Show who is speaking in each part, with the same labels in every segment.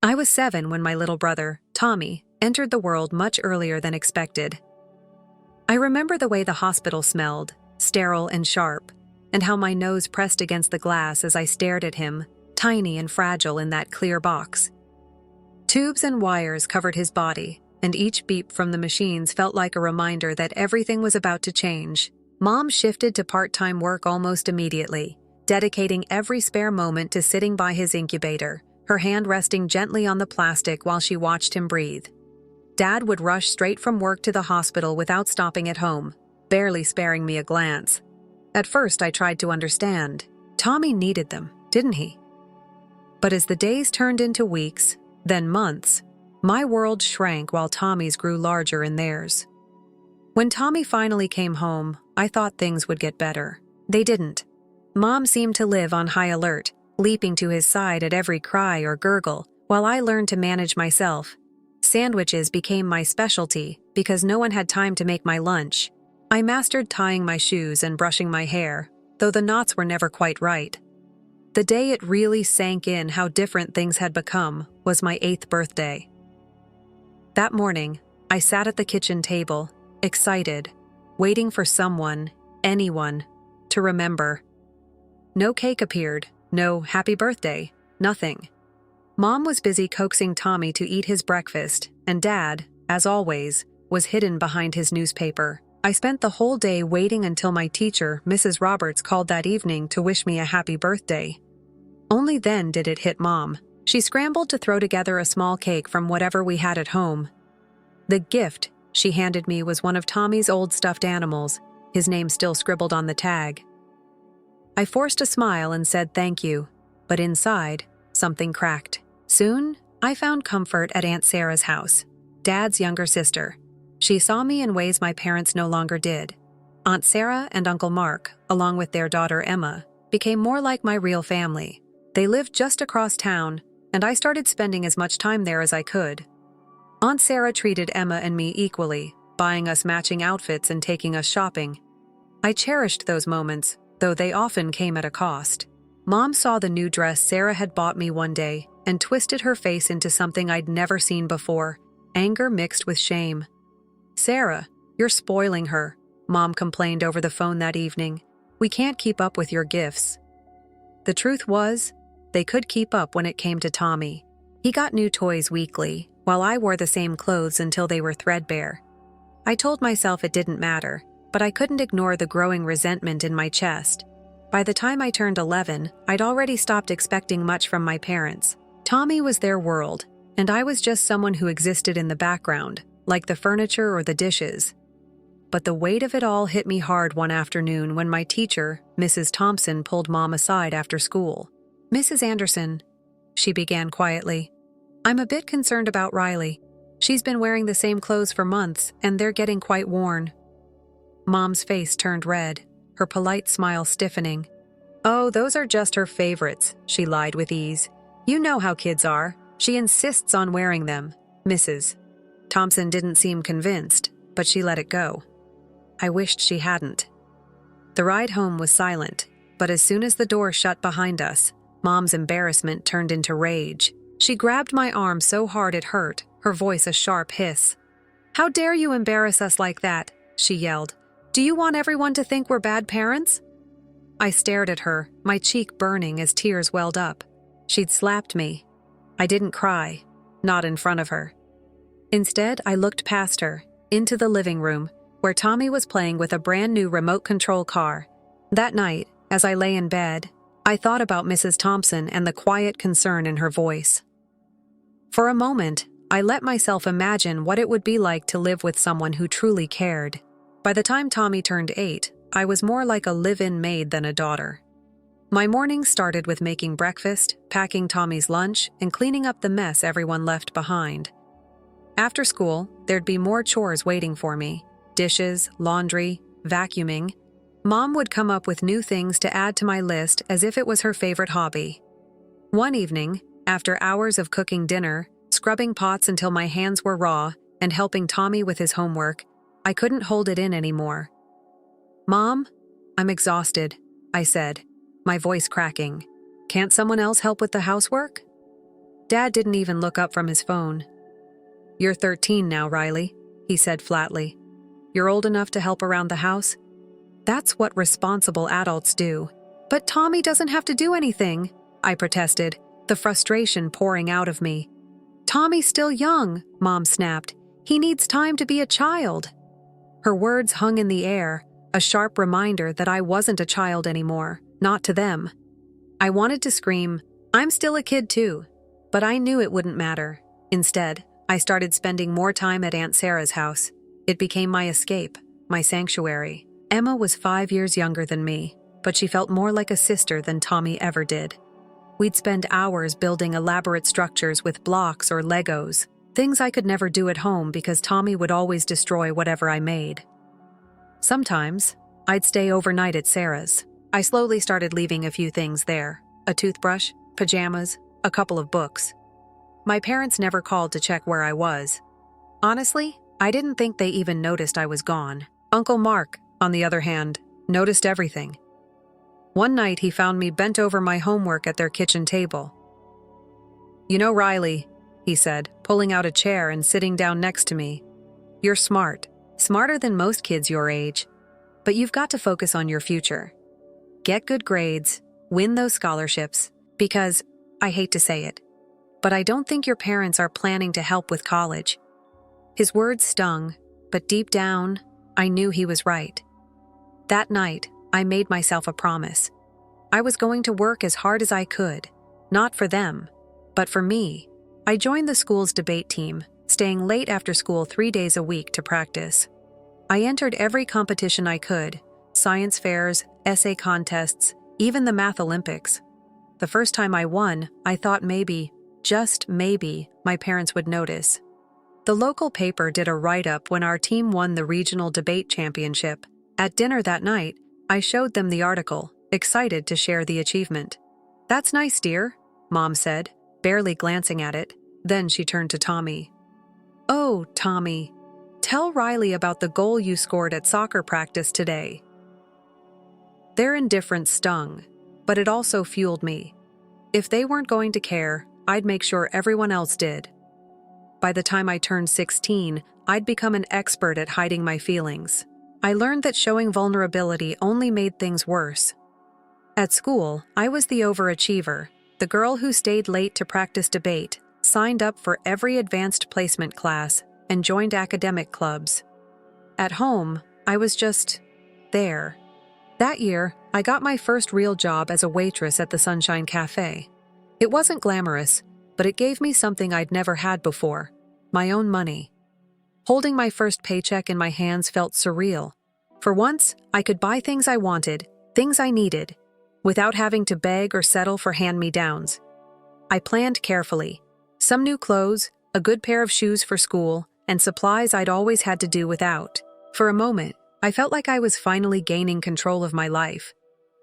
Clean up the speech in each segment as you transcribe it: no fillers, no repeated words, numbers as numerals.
Speaker 1: I was 7 when my little brother, Tommy, entered the world much earlier than expected. I remember the way the hospital smelled, sterile and sharp, and how my nose pressed against the glass as I stared at him, tiny and fragile in that clear box. Tubes and wires covered his body, and each beep from the machines felt like a reminder that everything was about to change. Mom shifted to part-time work almost immediately, dedicating every spare moment to sitting by his incubator, her hand resting gently on the plastic while she watched him breathe. Dad would rush straight from work to the hospital without stopping at home, barely sparing me a glance. At first, I tried to understand. Tommy needed them, didn't he? But as the days turned into weeks, then months, my world shrank while Tommy's grew larger in theirs. When Tommy finally came home, I thought things would get better. They didn't. Mom seemed to live on high alert, leaping to his side at every cry or gurgle, while I learned to manage myself. Sandwiches became my specialty because no one had time to make my lunch. I mastered tying my shoes and brushing my hair, though the knots were never quite right. The day it really sank in how different things had become was my 8th birthday. That morning, I sat at the kitchen table, excited, waiting for someone, anyone, to remember. No cake appeared, no happy birthday, nothing. Mom was busy coaxing Tommy to eat his breakfast, and Dad, as always, was hidden behind his newspaper. I spent the whole day waiting until my teacher, Mrs. Roberts, called that evening to wish me a happy birthday. Only then did it hit Mom. She scrambled to throw together a small cake from whatever we had at home. The gift she handed me was one of Tommy's old stuffed animals, his name still scribbled on the tag. I forced a smile and said thank you, but inside, something cracked. Soon, I found comfort at Aunt Sarah's house, Dad's younger sister. She saw me in ways my parents no longer did. Aunt Sarah and Uncle Mark, along with their daughter Emma, became more like my real family. They lived just across town, and I started spending as much time there as I could. Aunt Sarah treated Emma and me equally, buying us matching outfits and taking us shopping. I cherished those moments, though they often came at a cost. Mom saw the new dress Sarah had bought me one day and twisted her face into something I'd never seen before, anger mixed with shame. "Sarah, you're spoiling her," Mom complained over the phone that evening. "We can't keep up with your gifts." The truth was, they could keep up when it came to Tommy. He got new toys weekly, while I wore the same clothes until they were threadbare. I told myself it didn't matter, but I couldn't ignore the growing resentment in my chest. By the time I turned 11, I'd already stopped expecting much from my parents. Tommy was their world, and I was just someone who existed in the background, like the furniture or the dishes. But the weight of it all hit me hard one afternoon when my teacher, Mrs. Thompson, pulled Mom aside after school. "Mrs. Anderson," she began quietly, "I'm a bit concerned about Riley. She's been wearing the same clothes for months, and they're getting quite worn." Mom's face turned red, her polite smile stiffening. "Oh, those are just her favorites," she lied with ease. "You know how kids are. She insists on wearing them, Mrs. Thompson didn't seem convinced, but she let it go. I wished she hadn't. The ride home was silent, but as soon as the door shut behind us, Mom's embarrassment turned into rage. She grabbed my arm so hard it hurt, her voice a sharp hiss. "How dare you embarrass us like that?" she yelled. "Do you want everyone to think we're bad parents?" I stared at her, my cheek burning as tears welled up. She'd slapped me. I didn't cry, not in front of her. Instead, I looked past her, into the living room, where Tommy was playing with a brand new remote control car. That night, as I lay in bed, I thought about Mrs. Thompson and the quiet concern in her voice. For a moment, I let myself imagine what it would be like to live with someone who truly cared. By the time Tommy turned 8, I was more like a live-in maid than a daughter. My mornings started with making breakfast, packing Tommy's lunch, and cleaning up the mess everyone left behind. After school, there'd be more chores waiting for me. Dishes, laundry, vacuuming. Mom would come up with new things to add to my list as if it was her favorite hobby. One evening, after hours of cooking dinner, scrubbing pots until my hands were raw, and helping Tommy with his homework, I couldn't hold it in anymore. "Mom, I'm exhausted," I said, my voice cracking. "Can't someone else help with the housework?" Dad didn't even look up from his phone. "You're 13 now, Riley," he said flatly. "You're old enough to help around the house?" "That's what responsible adults do." "But Tommy doesn't have to do anything," I protested, the frustration pouring out of me. "Tommy's still young," Mom snapped. "He needs time to be a child." Her words hung in the air, a sharp reminder that I wasn't a child anymore, not to them. I wanted to scream, "I'm still a kid too," but I knew it wouldn't matter. Instead, I started spending more time at Aunt Sarah's house. It became my escape, my sanctuary. Emma was 5 years younger than me, but she felt more like a sister than Tommy ever did. We'd spend hours building elaborate structures with blocks or Legos, things I could never do at home because Tommy would always destroy whatever I made. Sometimes, I'd stay overnight at Sarah's. I slowly started leaving a few things there: a toothbrush, pajamas, a couple of books. My parents never called to check where I was. Honestly, I didn't think they even noticed I was gone. Uncle Mark, on the other hand, noticed everything. One night he found me bent over my homework at their kitchen table. "You know, Riley," he said, pulling out a chair and sitting down next to me, "you're smart, smarter than most kids your age, but you've got to focus on your future. Get good grades, win those scholarships, because, I hate to say it, but I don't think your parents are planning to help with college." His words stung, but deep down, I knew he was right. That night, I made myself a promise. I was going to work as hard as I could, not for them, but for me. I joined the school's debate team, staying late after school 3 days a week to practice. I entered every competition I could: science fairs, essay contests, even the math Olympics. The first time I won, I thought maybe, just maybe, my parents would notice. The local paper did a write-up when our team won the regional debate championship. At dinner that night, I showed them the article, excited to share the achievement. "That's nice, dear," Mom said, barely glancing at it. Then she turned to Tommy. "Oh, Tommy, tell Riley about the goal you scored at soccer practice today." Their indifference stung, but it also fueled me. If they weren't going to care, I'd make sure everyone else did. By the time I turned 16, I'd become an expert at hiding my feelings. I learned that showing vulnerability only made things worse. At school, I was the overachiever, the girl who stayed late to practice debate, signed up for every advanced placement class, and joined academic clubs. At home, I was just there. That year, I got my first real job as a waitress at the Sunshine Cafe. It wasn't glamorous, but it gave me something I'd never had before: my own money. Holding my first paycheck in my hands felt surreal. For once, I could buy things I wanted, things I needed, without having to beg or settle for hand-me-downs. I planned carefully: some new clothes, a good pair of shoes for school, and supplies I'd always had to do without. For a moment, I felt like I was finally gaining control of my life.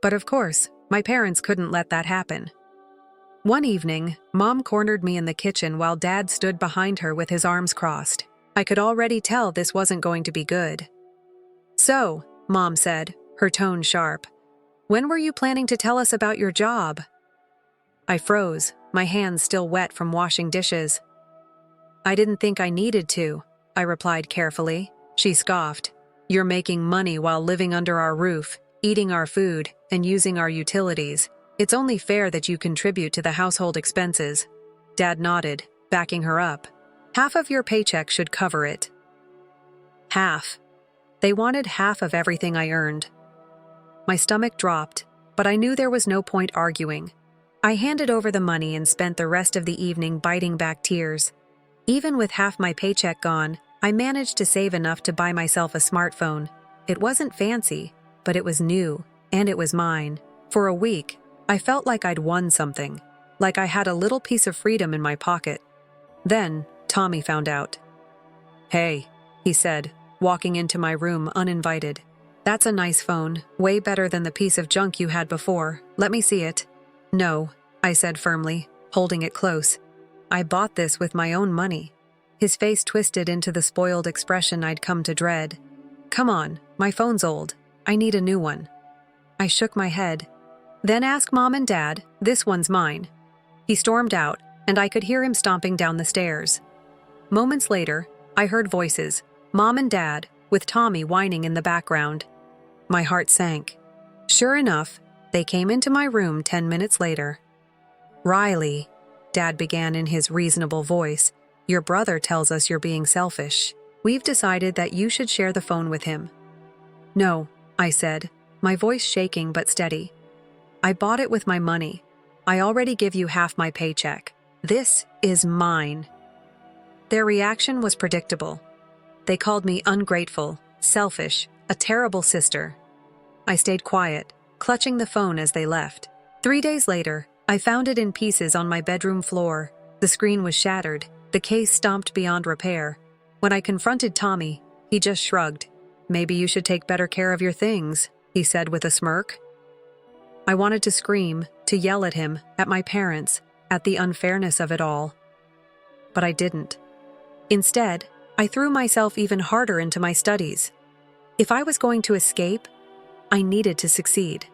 Speaker 1: But of course, my parents couldn't let that happen. One evening, Mom cornered me in the kitchen while Dad stood behind her with his arms crossed. I could already tell this wasn't going to be good. "So," Mom said, her tone sharp, "when were you planning to tell us about your job?" I froze, my hands still wet from washing dishes. "I didn't think I needed to," I replied carefully. She scoffed. "You're making money while living under our roof, eating our food, and using our utilities. It's only fair that you contribute to the household expenses." Dad nodded, backing her up. "Half of your paycheck should cover it." Half. They wanted half of everything I earned. My stomach dropped, but I knew there was no point arguing. I handed over the money and spent the rest of the evening biting back tears. Even with half my paycheck gone, I managed to save enough to buy myself a smartphone. It wasn't fancy, but it was new, and it was mine. For a week, I felt like I'd won something, like I had a little piece of freedom in my pocket. Then, Tommy found out. "Hey," he said, walking into my room uninvited. "That's a nice phone, way better than the piece of junk you had before. Let me see it." "No," I said firmly, holding it close. "I bought this with my own money." His face twisted into the spoiled expression I'd come to dread. "Come on, my phone's old. I need a new one." I shook my head. "Then ask Mom and Dad, this one's mine." He stormed out, and I could hear him stomping down the stairs. Moments later, I heard voices, Mom and Dad, with Tommy whining in the background. My heart sank. Sure enough, they came into my room 10 minutes later. "Riley," Dad began in his reasonable voice, "your brother tells us you're being selfish. We've decided that you should share the phone with him." "No," I said, my voice shaking but steady. "I bought it with my money. I already give you half my paycheck. This is mine." Their reaction was predictable. They called me ungrateful, selfish, a terrible sister. I stayed quiet, clutching the phone as they left. 3 days later, I found it in pieces on my bedroom floor. The screen was shattered, the case stomped beyond repair. When I confronted Tommy, he just shrugged. "Maybe you should take better care of your things," he said with a smirk. I wanted to scream, to yell at him, at my parents, at the unfairness of it all. But I didn't. Instead, I threw myself even harder into my studies. If I was going to escape, I needed to succeed.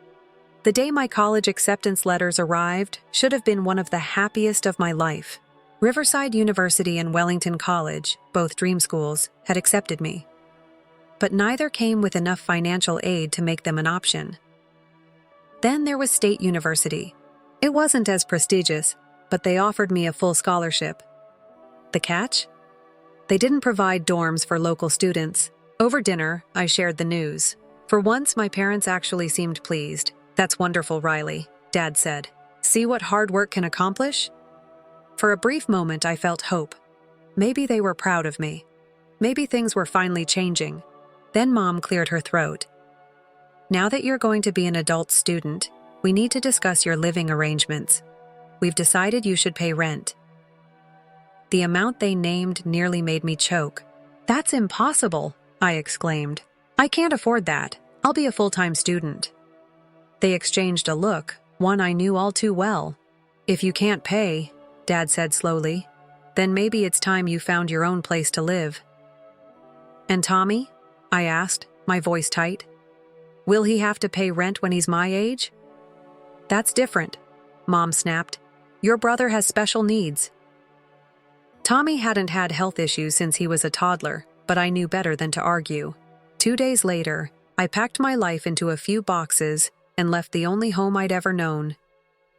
Speaker 1: The day my college acceptance letters arrived should have been one of the happiest of my life. Riverside University and Wellington College, both dream schools, had accepted me. But neither came with enough financial aid to make them an option. Then there was State University. It wasn't as prestigious, but they offered me a full scholarship. The catch? They didn't provide dorms for local students. Over dinner, I shared the news. For once, my parents actually seemed pleased. "That's wonderful, Riley," Dad said. "See what hard work can accomplish?" For a brief moment, I felt hope. Maybe they were proud of me. Maybe things were finally changing. Then Mom cleared her throat. "Now that you're going to be an adult student, we need to discuss your living arrangements. We've decided you should pay rent." The amount they named nearly made me choke. "That's impossible," I exclaimed. "I can't afford that. I'll be a full-time student." They exchanged a look, one I knew all too well. "If you can't pay," Dad said slowly, "then maybe it's time you found your own place to live." "And Tommy?" I asked, my voice tight. "Will he have to pay rent when he's my age?" "That's different," Mom snapped. "Your brother has special needs." Tommy hadn't had health issues since he was a toddler, but I knew better than to argue. 2 days later, I packed my life into a few boxes and left the only home I'd ever known.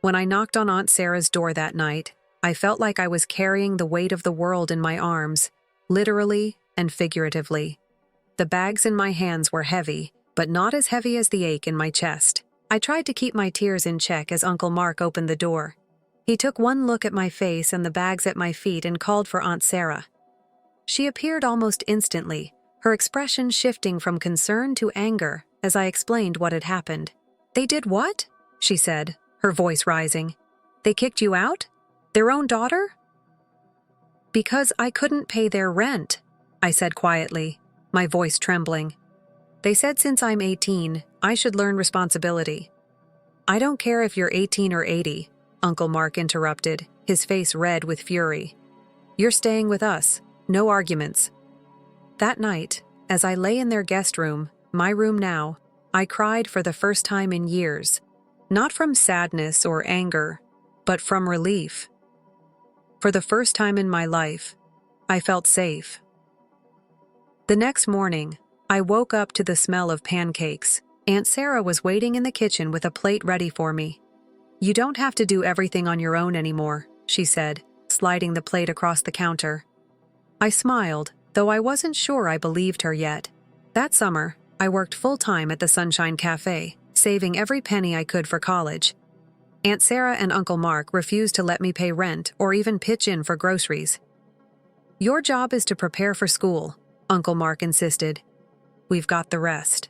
Speaker 1: When I knocked on Aunt Sarah's door that night, I felt like I was carrying the weight of the world in my arms, literally and figuratively. The bags in my hands were heavy, but not as heavy as the ache in my chest. I tried to keep my tears in check as Uncle Mark opened the door. He took one look at my face and the bags at my feet and called for Aunt Sarah. She appeared almost instantly, her expression shifting from concern to anger as I explained what had happened. "They did what?" she said, her voice rising. "They kicked you out? Their own daughter?" "Because I couldn't pay their rent," I said quietly, my voice trembling. "They said since I'm 18, I should learn responsibility." "I don't care if you're 18 or 80, Uncle Mark interrupted, his face red with fury. "You're staying with us. No arguments." That night, as I lay in their guest room, my room now, I cried for the first time in years. Not from sadness or anger, but from relief. For the first time in my life, I felt safe. The next morning, I woke up to the smell of pancakes. Aunt Sarah was waiting in the kitchen with a plate ready for me. "You don't have to do everything on your own anymore," she said, sliding the plate across the counter. I smiled, though I wasn't sure I believed her yet. That summer, I worked full-time at the Sunshine Cafe, saving every penny I could for college. Aunt Sarah and Uncle Mark refused to let me pay rent or even pitch in for groceries. "Your job is to prepare for school," Uncle Mark insisted. "We've got the rest."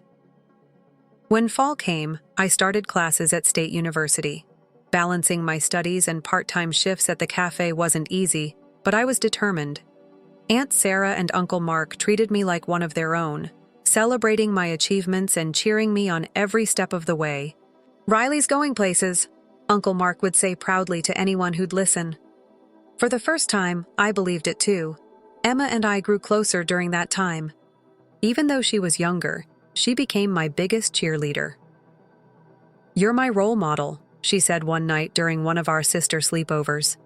Speaker 1: When fall came, I started classes at State University. Balancing my studies and part-time shifts at the cafe wasn't easy, but I was determined. Aunt Sarah and Uncle Mark treated me like one of their own, celebrating my achievements and cheering me on every step of the way. "Riley's going places," Uncle Mark would say proudly to anyone who'd listen. For the first time, I believed it too. Emma and I grew closer during that time. Even though she was younger, she became my biggest cheerleader. "You're my role model," she said one night during one of our sister sleepovers.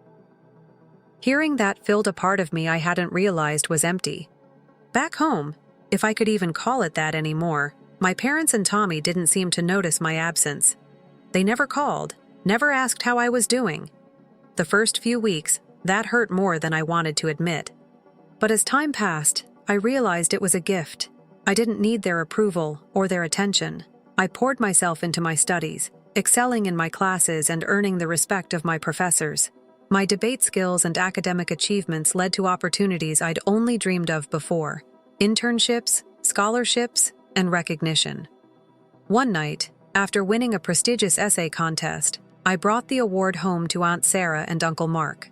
Speaker 1: Hearing that filled a part of me I hadn't realized was empty. Back home, if I could even call it that anymore, my parents and Tommy didn't seem to notice my absence. They never called, never asked how I was doing. The first few weeks, that hurt more than I wanted to admit. But as time passed, I realized it was a gift. I didn't need their approval or their attention. I poured myself into my studies, excelling in my classes and earning the respect of my professors. My debate skills and academic achievements led to opportunities I'd only dreamed of before: internships, scholarships, and recognition. One night, after winning a prestigious essay contest, I brought the award home to Aunt Sarah and Uncle Mark.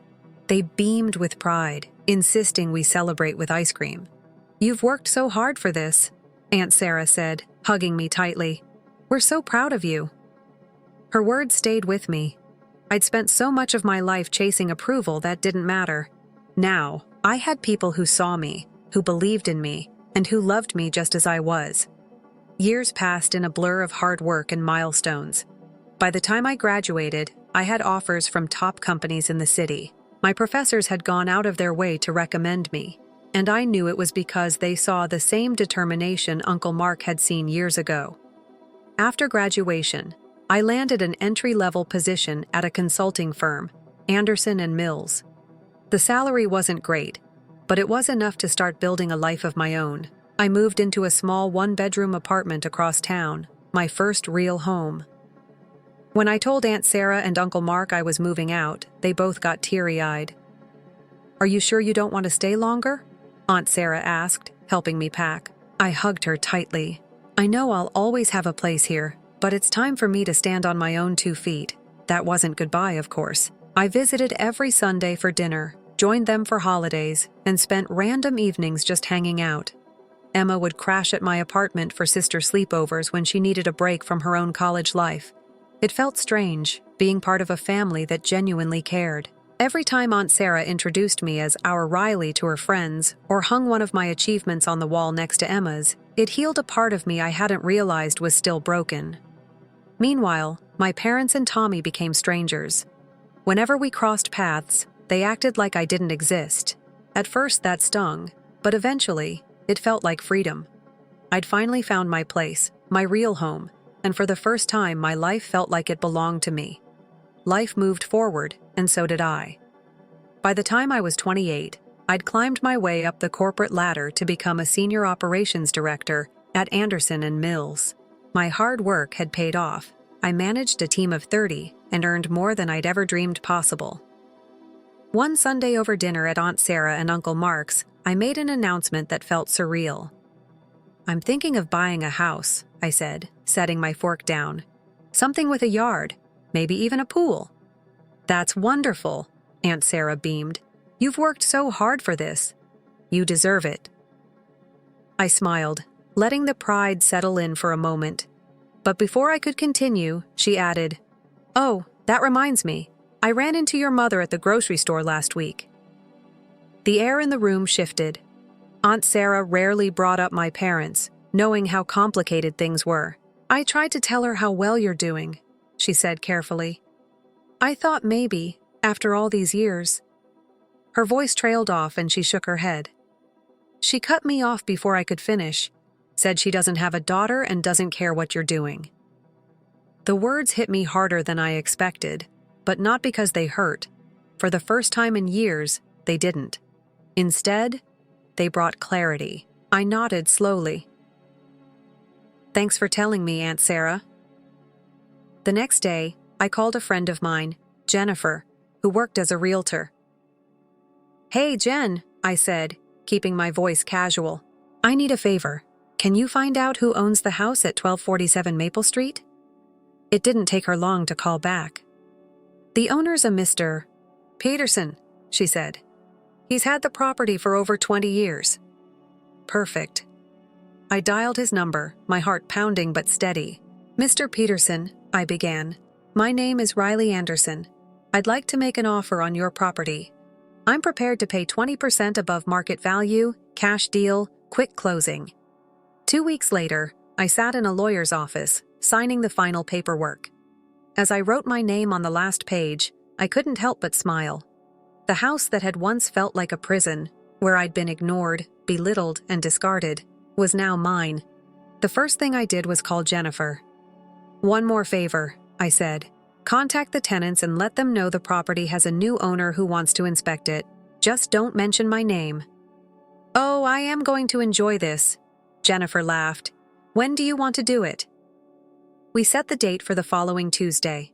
Speaker 1: They beamed with pride, insisting we celebrate with ice cream. "You've worked so hard for this," Aunt Sarah said, hugging me tightly. "We're so proud of you." Her words stayed with me. I'd spent so much of my life chasing approval that didn't matter. Now, I had people who saw me, who believed in me, and who loved me just as I was. Years passed in a blur of hard work and milestones. By the time I graduated, I had offers from top companies in the city. My professors had gone out of their way to recommend me, and I knew it was because they saw the same determination Uncle Mark had seen years ago. After graduation, I landed an entry-level position at a consulting firm, Anderson & Mills. The salary wasn't great, but it was enough to start building a life of my own. I moved into a small one-bedroom apartment across town, my first real home. When I told Aunt Sarah and Uncle Mark I was moving out, they both got teary-eyed. "Are you sure you don't want to stay longer?" Aunt Sarah asked, helping me pack. I hugged her tightly. "I know I'll always have a place here, but it's time for me to stand on my own 2 feet. That wasn't goodbye, of course. I visited every Sunday for dinner, joined them for holidays, and spent random evenings just hanging out. Emma would crash at my apartment for sister sleepovers when she needed a break from her own college life. It felt strange, being part of a family that genuinely cared. Every time Aunt Sarah introduced me as our Riley to her friends, or hung one of my achievements on the wall next to Emma's, it healed a part of me I hadn't realized was still broken. Meanwhile, my parents and Tommy became strangers. Whenever we crossed paths, they acted like I didn't exist. At first that stung, but eventually, it felt like freedom. I'd finally found my place, my real home, and for the first time my life felt like it belonged to me. Life moved forward, and so did I. By the time I was 28, I'd climbed my way up the corporate ladder to become a senior operations director at Anderson & Mills. My hard work had paid off. I managed a team of 30 and earned more than I'd ever dreamed possible. One Sunday over dinner at Aunt Sarah and Uncle Mark's, I made an announcement that felt surreal. "I'm thinking of buying a house," I said, setting my fork down. "Something with a yard, maybe even a pool." "That's wonderful," Aunt Sarah beamed. "You've worked so hard for this. You deserve it." I smiled, letting the pride settle in for a moment. But before I could continue, she added, "Oh, that reminds me. I ran into your mother at the grocery store last week." The air in the room shifted. Aunt Sarah rarely brought up my parents, knowing how complicated things were. "I tried to tell her how well you're doing," she said carefully. "I thought maybe, after all these years." Her voice trailed off and she shook her head. She cut me off before I could finish, said she doesn't have a daughter and doesn't care what you're doing. The words hit me harder than I expected, but not because they hurt. For the first time in years, they didn't. Instead, they brought clarity. I nodded slowly. "Thanks for telling me, Aunt Sarah." The next day, I called a friend of mine, Jennifer, who worked as a realtor. "Hey, Jen," I said, keeping my voice casual. "I need a favor. Can you find out who owns the house at 1247 Maple Street?" It didn't take her long to call back. "The owner's a Mr. Peterson," she said. "He's had the property for over 20 years. "Perfect." I dialed his number, my heart pounding but steady. "Mr. Peterson," I began. "My name is Riley Anderson. I'd like to make an offer on your property. I'm prepared to pay 20% above market value, cash deal, quick closing." 2 weeks later, I sat in a lawyer's office, signing the final paperwork. As I wrote my name on the last page, I couldn't help but smile. The house that had once felt like a prison, where I'd been ignored, belittled, and discarded, was now mine. The first thing I did was call Jennifer. "One more favor," I said. "Contact the tenants and let them know the property has a new owner who wants to inspect it. Just don't mention my name." "Oh, I am going to enjoy this," Jennifer laughed. "When do you want to do it?" We set the date for the following Tuesday.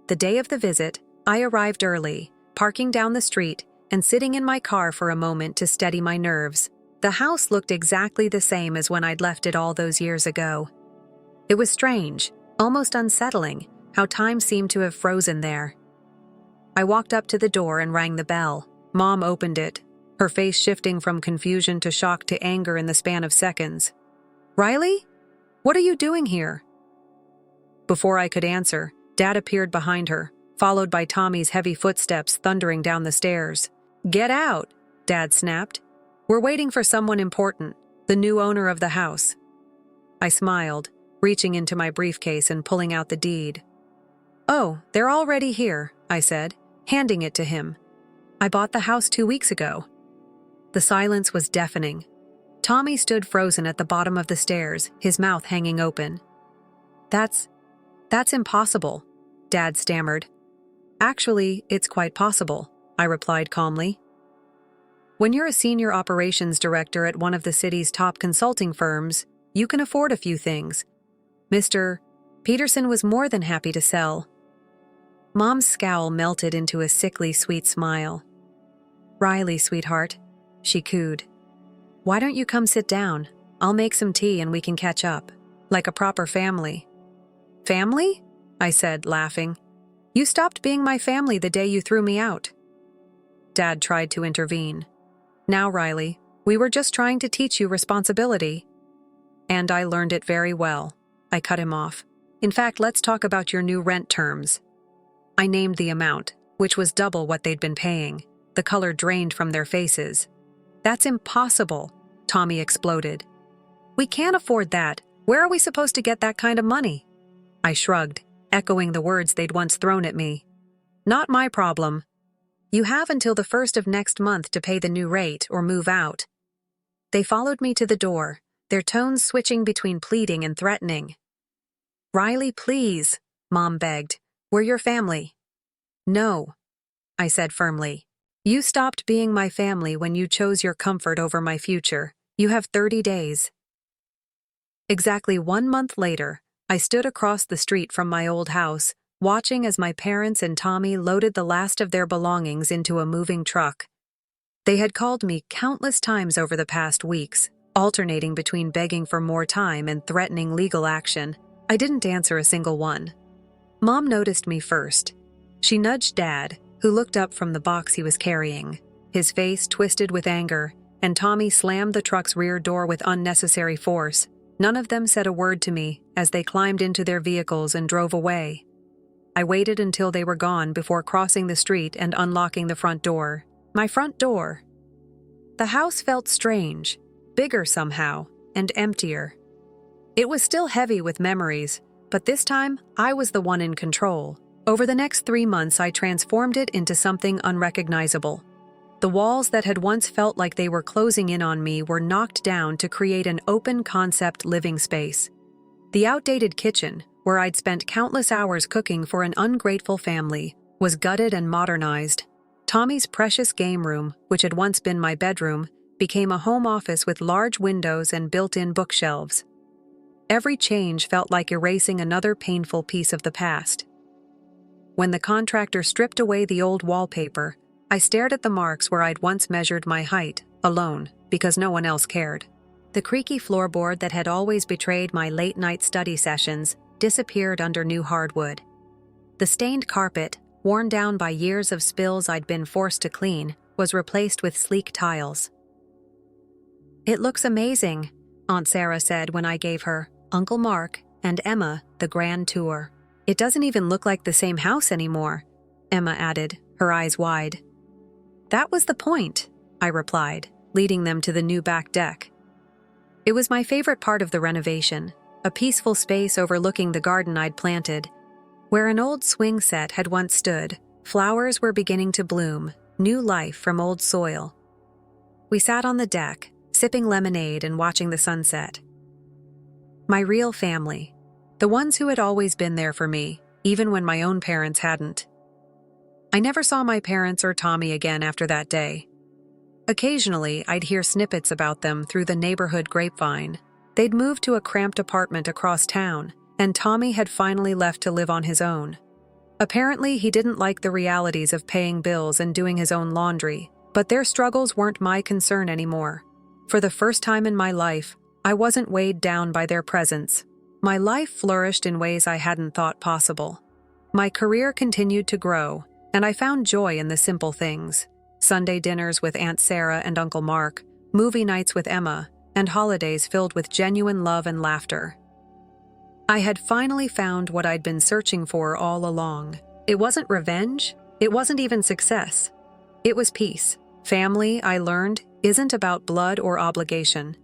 Speaker 1: The day of the visit, I arrived early, parking down the street and sitting in my car for a moment to steady my nerves. The house looked exactly the same as when I'd left it all those years ago. It was strange, almost unsettling, how time seemed to have frozen there. I walked up to the door and rang the bell. Mom opened it, her face shifting from confusion to shock to anger in the span of seconds. "Riley? What are you doing here?" Before I could answer, Dad appeared behind her, followed by Tommy's heavy footsteps thundering down the stairs. "Get out!" Dad snapped. "We're waiting for someone important, the new owner of the house." I smiled, reaching into my briefcase and pulling out the deed. "Oh, they're already here," I said, handing it to him. "I bought the house 2 weeks ago." The silence was deafening. Tommy stood frozen at the bottom of the stairs, his mouth hanging open. That's impossible," Dad stammered. "Actually, it's quite possible," I replied calmly. "When you're a senior operations director at one of the city's top consulting firms, you can afford a few things. Mr. Peterson was more than happy to sell." Mom's scowl melted into a sickly sweet smile. "Riley, sweetheart," she cooed. "Why don't you come sit down? I'll make some tea and we can catch up, like a proper family." "Family?" I said, laughing. "You stopped being my family the day you threw me out." Dad tried to intervene. "Now, Riley, we were just trying to teach you responsibility." "And I learned it very well," I cut him off. "In fact, let's talk about your new rent terms." I named the amount, which was double what they'd been paying. The color drained from their faces. "That's impossible," Tommy exploded. "We can't afford that. Where are we supposed to get that kind of money?" I shrugged, echoing the words they'd once thrown at me. "Not my problem. You have until the 1st of next month to pay the new rate or move out." They followed me to the door, their tones switching between pleading and threatening. "Riley, please," Mom begged. "We're your family." "No," I said firmly. "You stopped being my family when you chose your comfort over my future. You have 30 days. Exactly 1 month later, I stood across the street from my old house, watching as my parents and Tommy loaded the last of their belongings into a moving truck. They had called me countless times over the past weeks, alternating between begging for more time and threatening legal action. I didn't answer a single one. Mom noticed me first. She nudged Dad, who looked up from the box he was carrying, his face twisted with anger, and Tommy slammed the truck's rear door with unnecessary force. None of them said a word to me as they climbed into their vehicles and drove away. I waited until they were gone before crossing the street and unlocking the front door. My front door. The house felt strange, bigger somehow, and emptier. It was still heavy with memories, but this time I was the one in control. Over the next 3 months, I transformed it into something unrecognizable. The walls that had once felt like they were closing in on me were knocked down to create an open-concept living space. The outdated kitchen, where I'd spent countless hours cooking for an ungrateful family, was gutted and modernized. Tommy's precious game room, which had once been my bedroom, became a home office with large windows and built-in bookshelves. Every change felt like erasing another painful piece of the past. When the contractor stripped away the old wallpaper, I stared at the marks where I'd once measured my height, alone, because no one else cared. The creaky floorboard that had always betrayed my late-night study sessions disappeared under new hardwood. The stained carpet, worn down by years of spills I'd been forced to clean, was replaced with sleek tiles. "It looks amazing," Aunt Sarah said when I gave her, Uncle Mark, and Emma the grand tour. "It doesn't even look like the same house anymore," Emma added, her eyes wide. "That was the point," I replied, leading them to the new back deck. It was my favorite part of the renovation, a peaceful space overlooking the garden I'd planted. Where an old swing set had once stood, flowers were beginning to bloom, new life from old soil. We sat on the deck, sipping lemonade and watching the sunset. My real family, the ones who had always been there for me, even when my own parents hadn't. I never saw my parents or Tommy again after that day. Occasionally, I'd hear snippets about them through the neighborhood grapevine. They'd moved to a cramped apartment across town, and Tommy had finally left to live on his own. Apparently, he didn't like the realities of paying bills and doing his own laundry, but their struggles weren't my concern anymore. For the first time in my life, I wasn't weighed down by their presence. My life flourished in ways I hadn't thought possible. My career continued to grow, and I found joy in the simple things. Sunday dinners with Aunt Sarah and Uncle Mark, movie nights with Emma, and holidays filled with genuine love and laughter. I had finally found what I'd been searching for all along. It wasn't revenge. It wasn't even success. It was peace. Family, I learned, isn't about blood or obligation.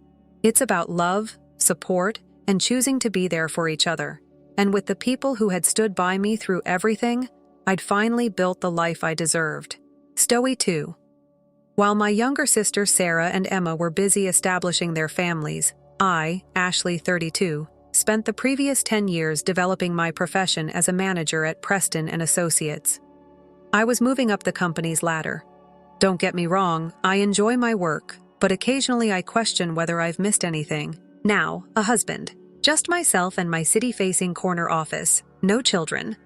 Speaker 1: It's about love, support, and choosing to be there for each other. And with the people who had stood by me through everything, I'd finally built the life I deserved. Story 2. While my younger sisters Sarah and Emma were busy establishing their families, I, Ashley 32, spent the previous 10 years developing my profession as a manager at Preston & Associates. I was moving up the company's ladder. Don't get me wrong, I enjoy my work, but occasionally I question whether I've missed anything. Now, a husband. Just myself and my city-facing corner office. No children.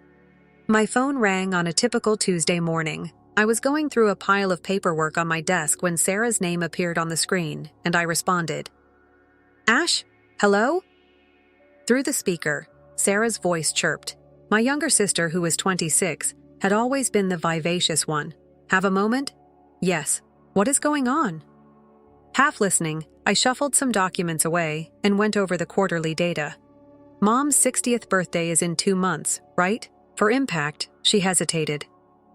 Speaker 1: My phone rang on a typical Tuesday morning. I was going through a pile of paperwork on my desk when Sarah's name appeared on the screen, and I responded. Ash? Hello? Through the speaker, Sarah's voice chirped. My younger sister, who was 26, had always been the vivacious one. Have a moment? Yes. What is going on? Half listening, I shuffled some documents away and went over the quarterly data. Mom's 60th birthday is in 2 months, right? For impact, she hesitated.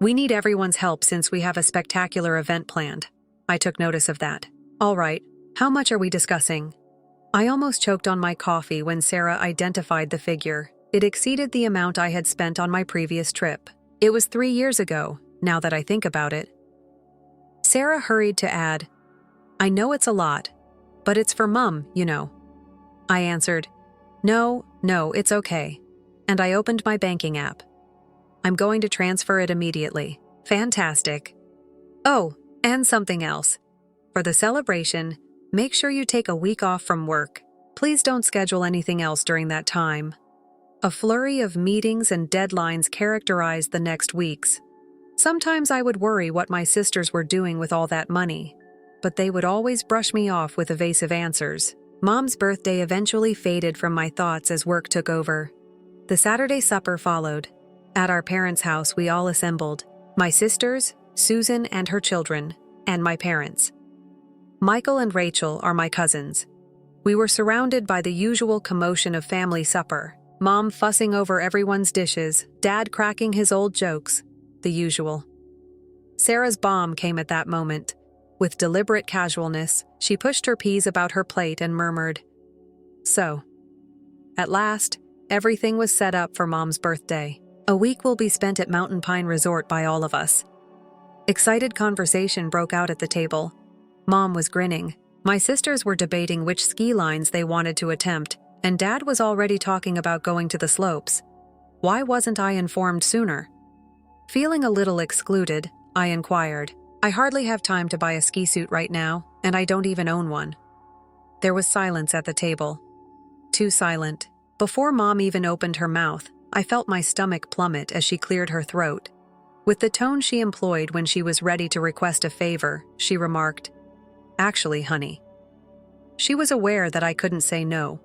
Speaker 1: We need everyone's help since we have a spectacular event planned. I took notice of that. All right, how much are we discussing? I almost choked on my coffee when Sarah identified the figure. It exceeded the amount I had spent on my previous trip. It was 3 years ago, now that I think about it. Sarah hurried to add, I know it's a lot, but it's for Mum, you know. I answered, No, it's okay. And I opened my banking app. I'm going to transfer it immediately. Fantastic. Oh, and something else. For the celebration, make sure you take a week off from work. Please don't schedule anything else during that time. A flurry of meetings and deadlines characterized the next weeks. Sometimes I would worry what my sisters were doing with all that money, but they would always brush me off with evasive answers. Mom's birthday eventually faded from my thoughts as work took over. The Saturday supper followed. At our parents' house, we all assembled. My sisters, Susan and her children, and my parents. Michael and Rachel are my cousins. We were surrounded by the usual commotion of family supper. Mom fussing over everyone's dishes, Dad cracking his old jokes. The usual. Sarah's bomb came at that moment. With deliberate casualness, she pushed her peas about her plate and murmured, So. At last, everything was set up for Mom's birthday. A week will be spent at Mountain Pine Resort by all of us. Excited conversation broke out at the table. Mom was grinning. My sisters were debating which ski lines they wanted to attempt, and Dad was already talking about going to the slopes. Why wasn't I informed sooner? Feeling a little excluded, I inquired. I hardly have time to buy a ski suit right now, and I don't even own one. There was silence at the table. Too silent. Before Mom even opened her mouth, I felt my stomach plummet as she cleared her throat. With the tone she employed when she was ready to request a favor, she remarked, Actually, honey. She was aware that I couldn't say no.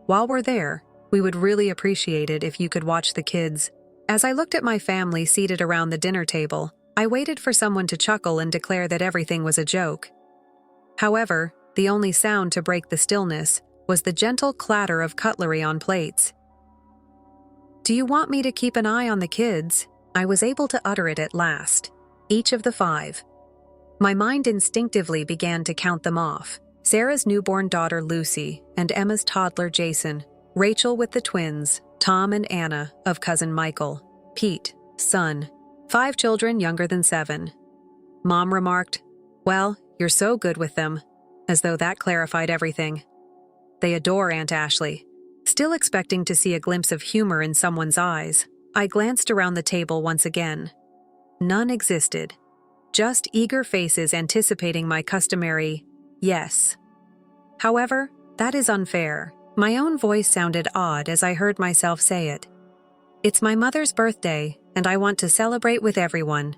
Speaker 1: While we're there, we would really appreciate it if you could watch the kids. As I looked at my family seated around the dinner table, I waited for someone to chuckle and declare that everything was a joke. However, the only sound to break the stillness was the gentle clatter of cutlery on plates. Do you want me to keep an eye on the kids? I was able to utter it at last. Each of the 5. My mind instinctively began to count them off. Sarah's newborn daughter Lucy and Emma's toddler Jason, Rachel with the twins, Tom and Anna of cousin Michael, Pete, son, 5 children younger than 7. Mom remarked, "Well, you're so good with them," as though that clarified everything. They adore Aunt Ashley. Still expecting to see a glimpse of humor in someone's eyes, I glanced around the table once again. None existed. Just eager faces anticipating my customary yes. However, that is unfair. My own voice sounded odd as I heard myself say it. "It's my mother's birthday, and I want to celebrate with everyone."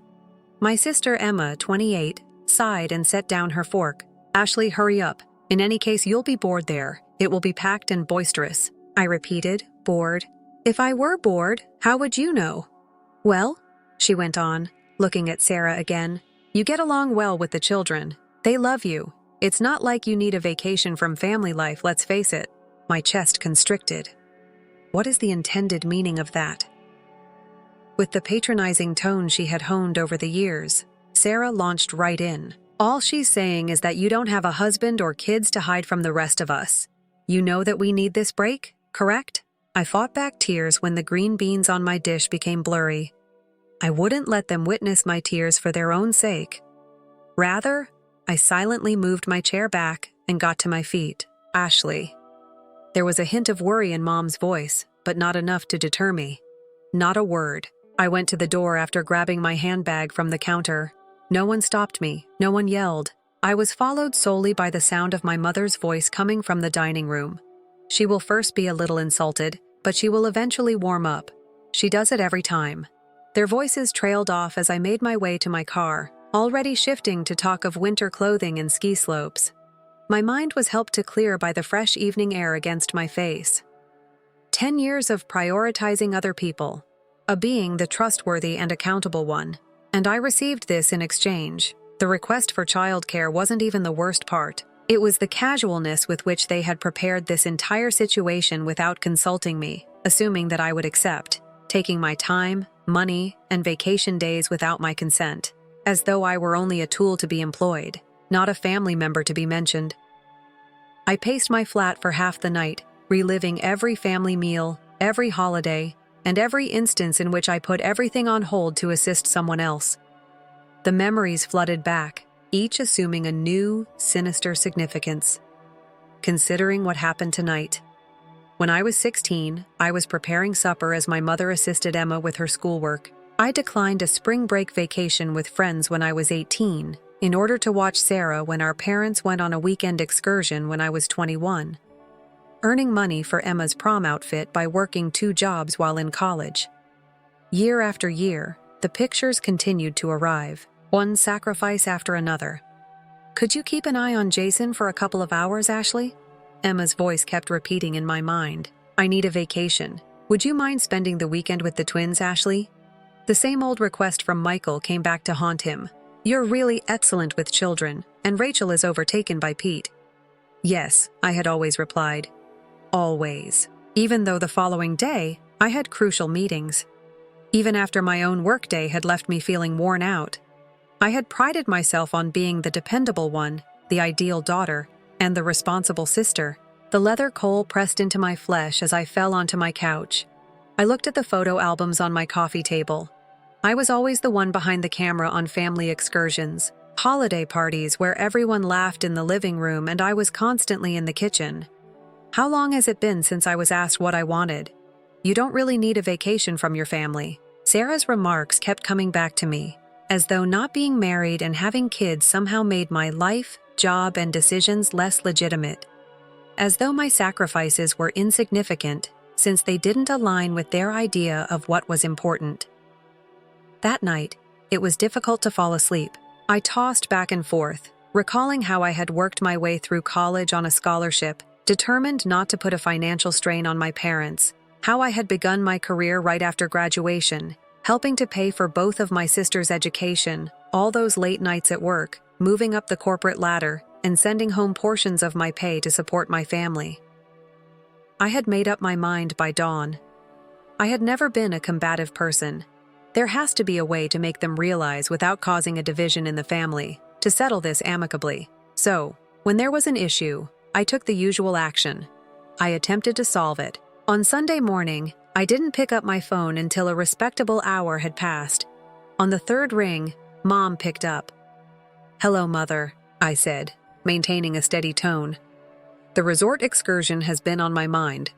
Speaker 1: My sister Emma, 28, sighed and set down her fork. "Ashley, hurry up. In any case, you'll be bored there. It will be packed and boisterous." I repeated, bored. "If I were bored, how would you know?" "Well," she went on, looking at Sarah again, "you get along well with the children. They love you. It's not like you need a vacation from family life, let's face it." My chest constricted. What is the intended meaning of that? With the patronizing tone she had honed over the years, Sarah launched right in. "All she's saying is that you don't have a husband or kids to hide from the rest of us. You know that we need this break, correct?" I fought back tears when the green beans on my dish became blurry. I wouldn't let them witness my tears for their own sake. Rather, I silently moved my chair back and got to my feet. "Ashley." There was a hint of worry in Mom's voice, but not enough to deter me. Not a word. I went to the door after grabbing my handbag from the counter. No one stopped me, no one yelled. I was followed solely by the sound of my mother's voice coming from the dining room. She will first be a little insulted, but she will eventually warm up. She does it every time. Their voices trailed off as I made my way to my car, already shifting to talk of winter clothing and ski slopes. My mind was helped to clear by the fresh evening air against my face. 10 years of prioritizing other people, of being the trustworthy and accountable one, and I received this in exchange. The request for childcare wasn't even the worst part. It was the casualness with which they had prepared this entire situation without consulting me, assuming that I would accept, taking my time, money, and vacation days without my consent, as though I were only a tool to be employed, not a family member to be mentioned. I paced my flat for half the night, reliving every family meal, every holiday, and every instance in which I put everything on hold to assist someone else. The memories flooded back, each assuming a new, sinister significance. Considering what happened tonight. When I was 16, I was preparing supper as my mother assisted Emma with her schoolwork. I declined a spring break vacation with friends when I was 18, in order to watch Sarah when our parents went on a weekend excursion when I was 21. Earning money for Emma's prom outfit by working 2 jobs while in college. Year after year, the pictures continued to arrive, one sacrifice after another. "Could you keep an eye on Jason for a couple of hours, Ashley?" Emma's voice kept repeating in my mind. "I need a vacation. Would you mind spending the weekend with the twins, Ashley?" The same old request from Michael came back to haunt him. "You're really excellent with children, and Rachel is overtaken by Pete." "Yes," I had always replied. Always. Even though the following day, I had crucial meetings. Even after my own workday had left me feeling worn out. I had prided myself on being the dependable one, the ideal daughter, and the responsible sister. The leather coal pressed into my flesh as I fell onto my couch. I looked at the photo albums on my coffee table. I was always the one behind the camera on family excursions, holiday parties where everyone laughed in the living room and I was constantly in the kitchen. How long has it been since I was asked what I wanted? "You don't really need a vacation from your family." Sarah's remarks kept coming back to me, as though not being married and having kids somehow made my life, job, and decisions less legitimate. As though my sacrifices were insignificant, since they didn't align with their idea of what was important. That night, it was difficult to fall asleep. I tossed back and forth, recalling how I had worked my way through college on a scholarship, determined not to put a financial strain on my parents, how I had begun my career right after graduation, helping to pay for both of my sisters' education, all those late nights at work, moving up the corporate ladder, and sending home portions of my pay to support my family. I had made up my mind by dawn. I had never been a combative person. There has to be a way to make them realize without causing a division in the family, to settle this amicably. So, when there was an issue, I took the usual action. I attempted to solve it. On Sunday morning, I didn't pick up my phone until a respectable hour had passed. On the third ring, Mom picked up. "Hello, Mother," I said, maintaining a steady tone. "The resort excursion has been on my mind.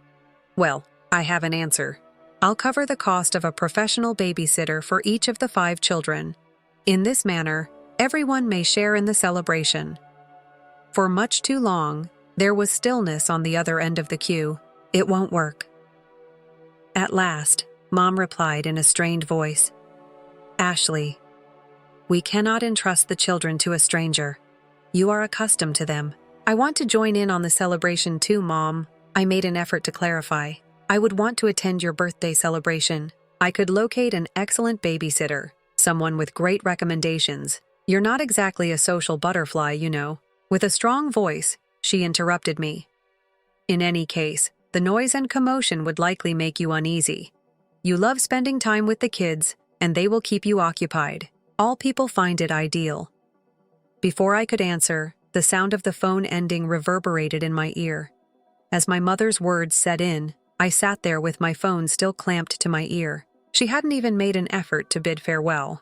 Speaker 1: Well, I have an answer. I'll cover the cost of a professional babysitter for each of the 5 children. In this manner, everyone may share in the celebration." For much too long, there was stillness on the other end of the queue. "It won't work." At last, Mom replied in a strained voice. "Ashley, we cannot entrust the children to a stranger. You are accustomed to them. I want to join in on the celebration too, Mom." I made an effort to clarify. "I would want to attend your birthday celebration. I could locate an excellent babysitter, someone with great recommendations. You're not exactly a social butterfly, you know." With a strong voice, she interrupted me. "In any case, the noise and commotion would likely make you uneasy. You love spending time with the kids, and they will keep you occupied. All people find it ideal." Before I could answer, the sound of the phone ending reverberated in my ear. As my mother's words set in, I sat there with my phone still clamped to my ear. She hadn't even made an effort to bid farewell.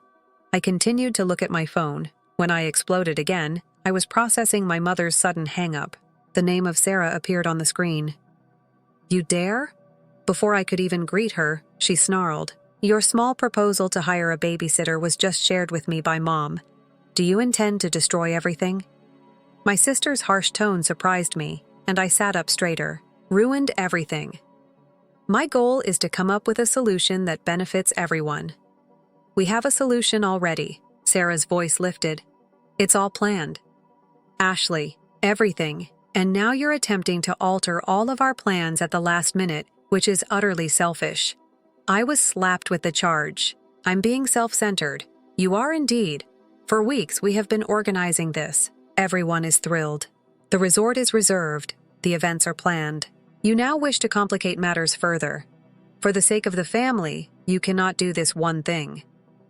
Speaker 1: I continued to look at my phone. When I exploded again, I was processing my mother's sudden hang-up. The name of Sarah appeared on the screen. "You dare?" Before I could even greet her, she snarled. "Your small proposal to hire a babysitter was just shared with me by Mom. Do you intend to destroy everything?" My sister's harsh tone surprised me, and I sat up straighter. "Ruined everything. My goal is to come up with a solution that benefits everyone." "We have a solution already," Sarah's voice lifted. "It's all planned." "Ashley, everything, and now you're attempting to alter all of our plans at the last minute, which is utterly selfish." I was slapped with the charge. "I'm being self-centered." "You are indeed. For weeks we have been organizing this. Everyone is thrilled. The resort is reserved. The events are planned. You now wish to complicate matters further. For the sake of the family, you cannot do this one thing."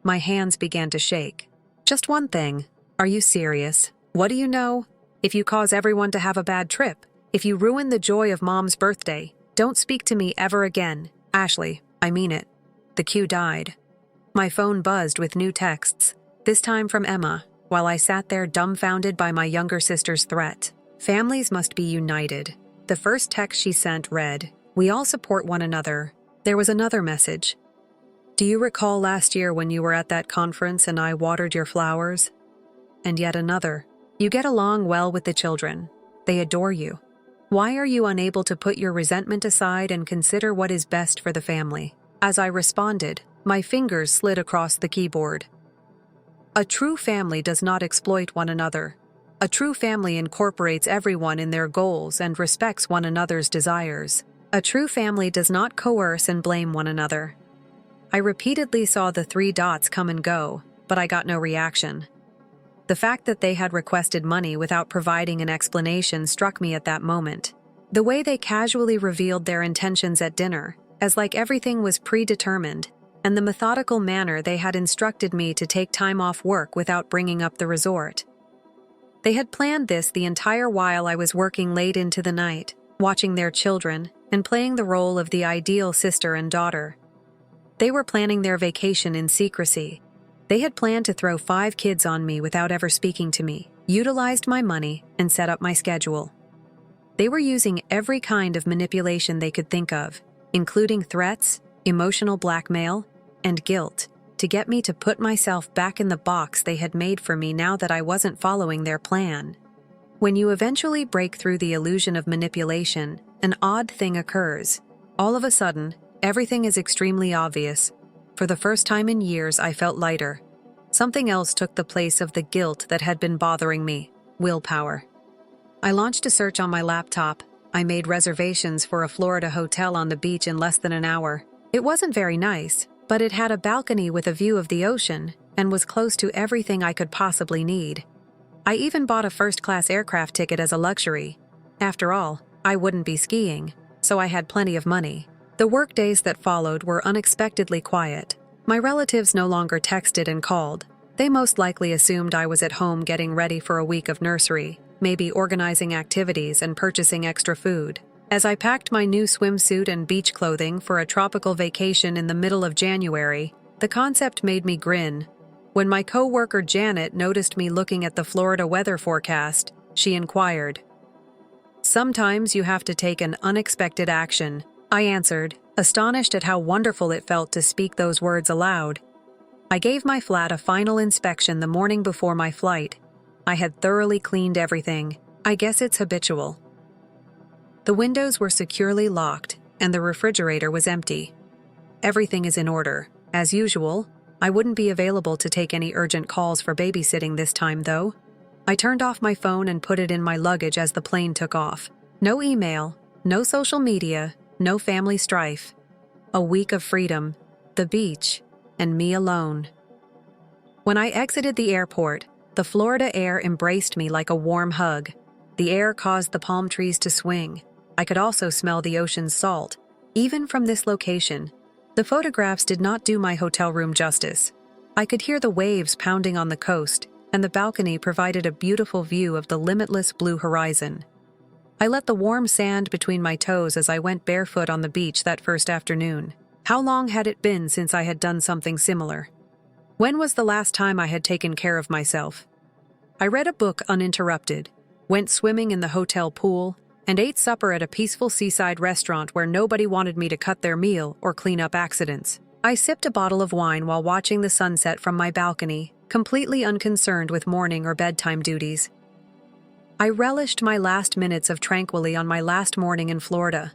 Speaker 1: My hands began to shake. "Just one thing? Are you serious? What do you know? If you cause everyone to have a bad trip, if you ruin the joy of Mom's birthday, don't speak to me ever again. Ashley, I mean it." The queue died. My phone buzzed with new texts, this time from Emma, while I sat there dumbfounded by my younger sister's threat. "Families must be united." The first text she sent read, "We all support one another." There was another message. "Do you recall last year when you were at that conference and I watered your flowers?" And yet another, "You get along well with the children. They adore you. Why are you unable to put your resentment aside and consider what is best for the family?" As I responded, my fingers slid across the keyboard. A true family does not exploit one another. A true family incorporates everyone in their goals and respects one another's desires. A true family does not coerce and blame one another. I repeatedly saw the 3 dots come and go, but I got no reaction. The fact that they had requested money without providing an explanation struck me at that moment. The way they casually revealed their intentions at dinner, as like everything was predetermined, and the methodical manner they had instructed me to take time off work without bringing up the resort. They had planned this the entire while I was working late into the night, watching their children, and playing the role of the ideal sister and daughter. They were planning their vacation in secrecy. They had planned to throw 5 kids on me without ever speaking to me, utilized my money, and set up my schedule. They were using every kind of manipulation they could think of, including threats, emotional blackmail, and guilt, to get me to put myself back in the box they had made for me now that I wasn't following their plan. When you eventually break through the illusion of manipulation, an odd thing occurs. All of a sudden, everything is extremely obvious. For the first time in years, I felt lighter. Something else took the place of the guilt that had been bothering me: willpower. I launched a search on my laptop. I made reservations for a Florida hotel on the beach in less than an hour. It wasn't very nice, but it had a balcony with a view of the ocean and was close to everything I could possibly need. I even bought a first-class aircraft ticket as a luxury. After all, I wouldn't be skiing, so I had plenty of money. The work days that followed were unexpectedly quiet. My relatives no longer texted and called. They most likely assumed I was at home getting ready for a week of nursery, maybe organizing activities and purchasing extra food. As I packed my new swimsuit and beach clothing for a tropical vacation in the middle of January, the concept made me grin. When my co-worker Janet noticed me looking at the Florida weather forecast, she inquired. "Sometimes you have to take an unexpected action," I answered, astonished at how wonderful it felt to speak those words aloud. I gave my flat a final inspection the morning before my flight. I had thoroughly cleaned everything. I guess it's habitual. The windows were securely locked, and the refrigerator was empty. Everything is in order. As usual, I wouldn't be available to take any urgent calls for babysitting this time, though. I turned off my phone and put it in my luggage as the plane took off. No email, no social media, no family strife. A week of freedom, the beach, and me alone. When I exited the airport, the Florida air embraced me like a warm hug. The air caused the palm trees to swing. I could also smell the ocean's salt, even from this location. The photographs did not do my hotel room justice. I could hear the waves pounding on the coast, and the balcony provided a beautiful view of the limitless blue horizon. I let the warm sand between my toes as I went barefoot on the beach that first afternoon. How long had it been since I had done something similar? When was the last time I had taken care of myself? I read a book uninterrupted, went swimming in the hotel pool, and ate supper at a peaceful seaside restaurant where nobody wanted me to cut their meal or clean up accidents. I sipped a bottle of wine while watching the sunset from my balcony, completely unconcerned with morning or bedtime duties. I relished my last minutes of tranquility on my last morning in Florida.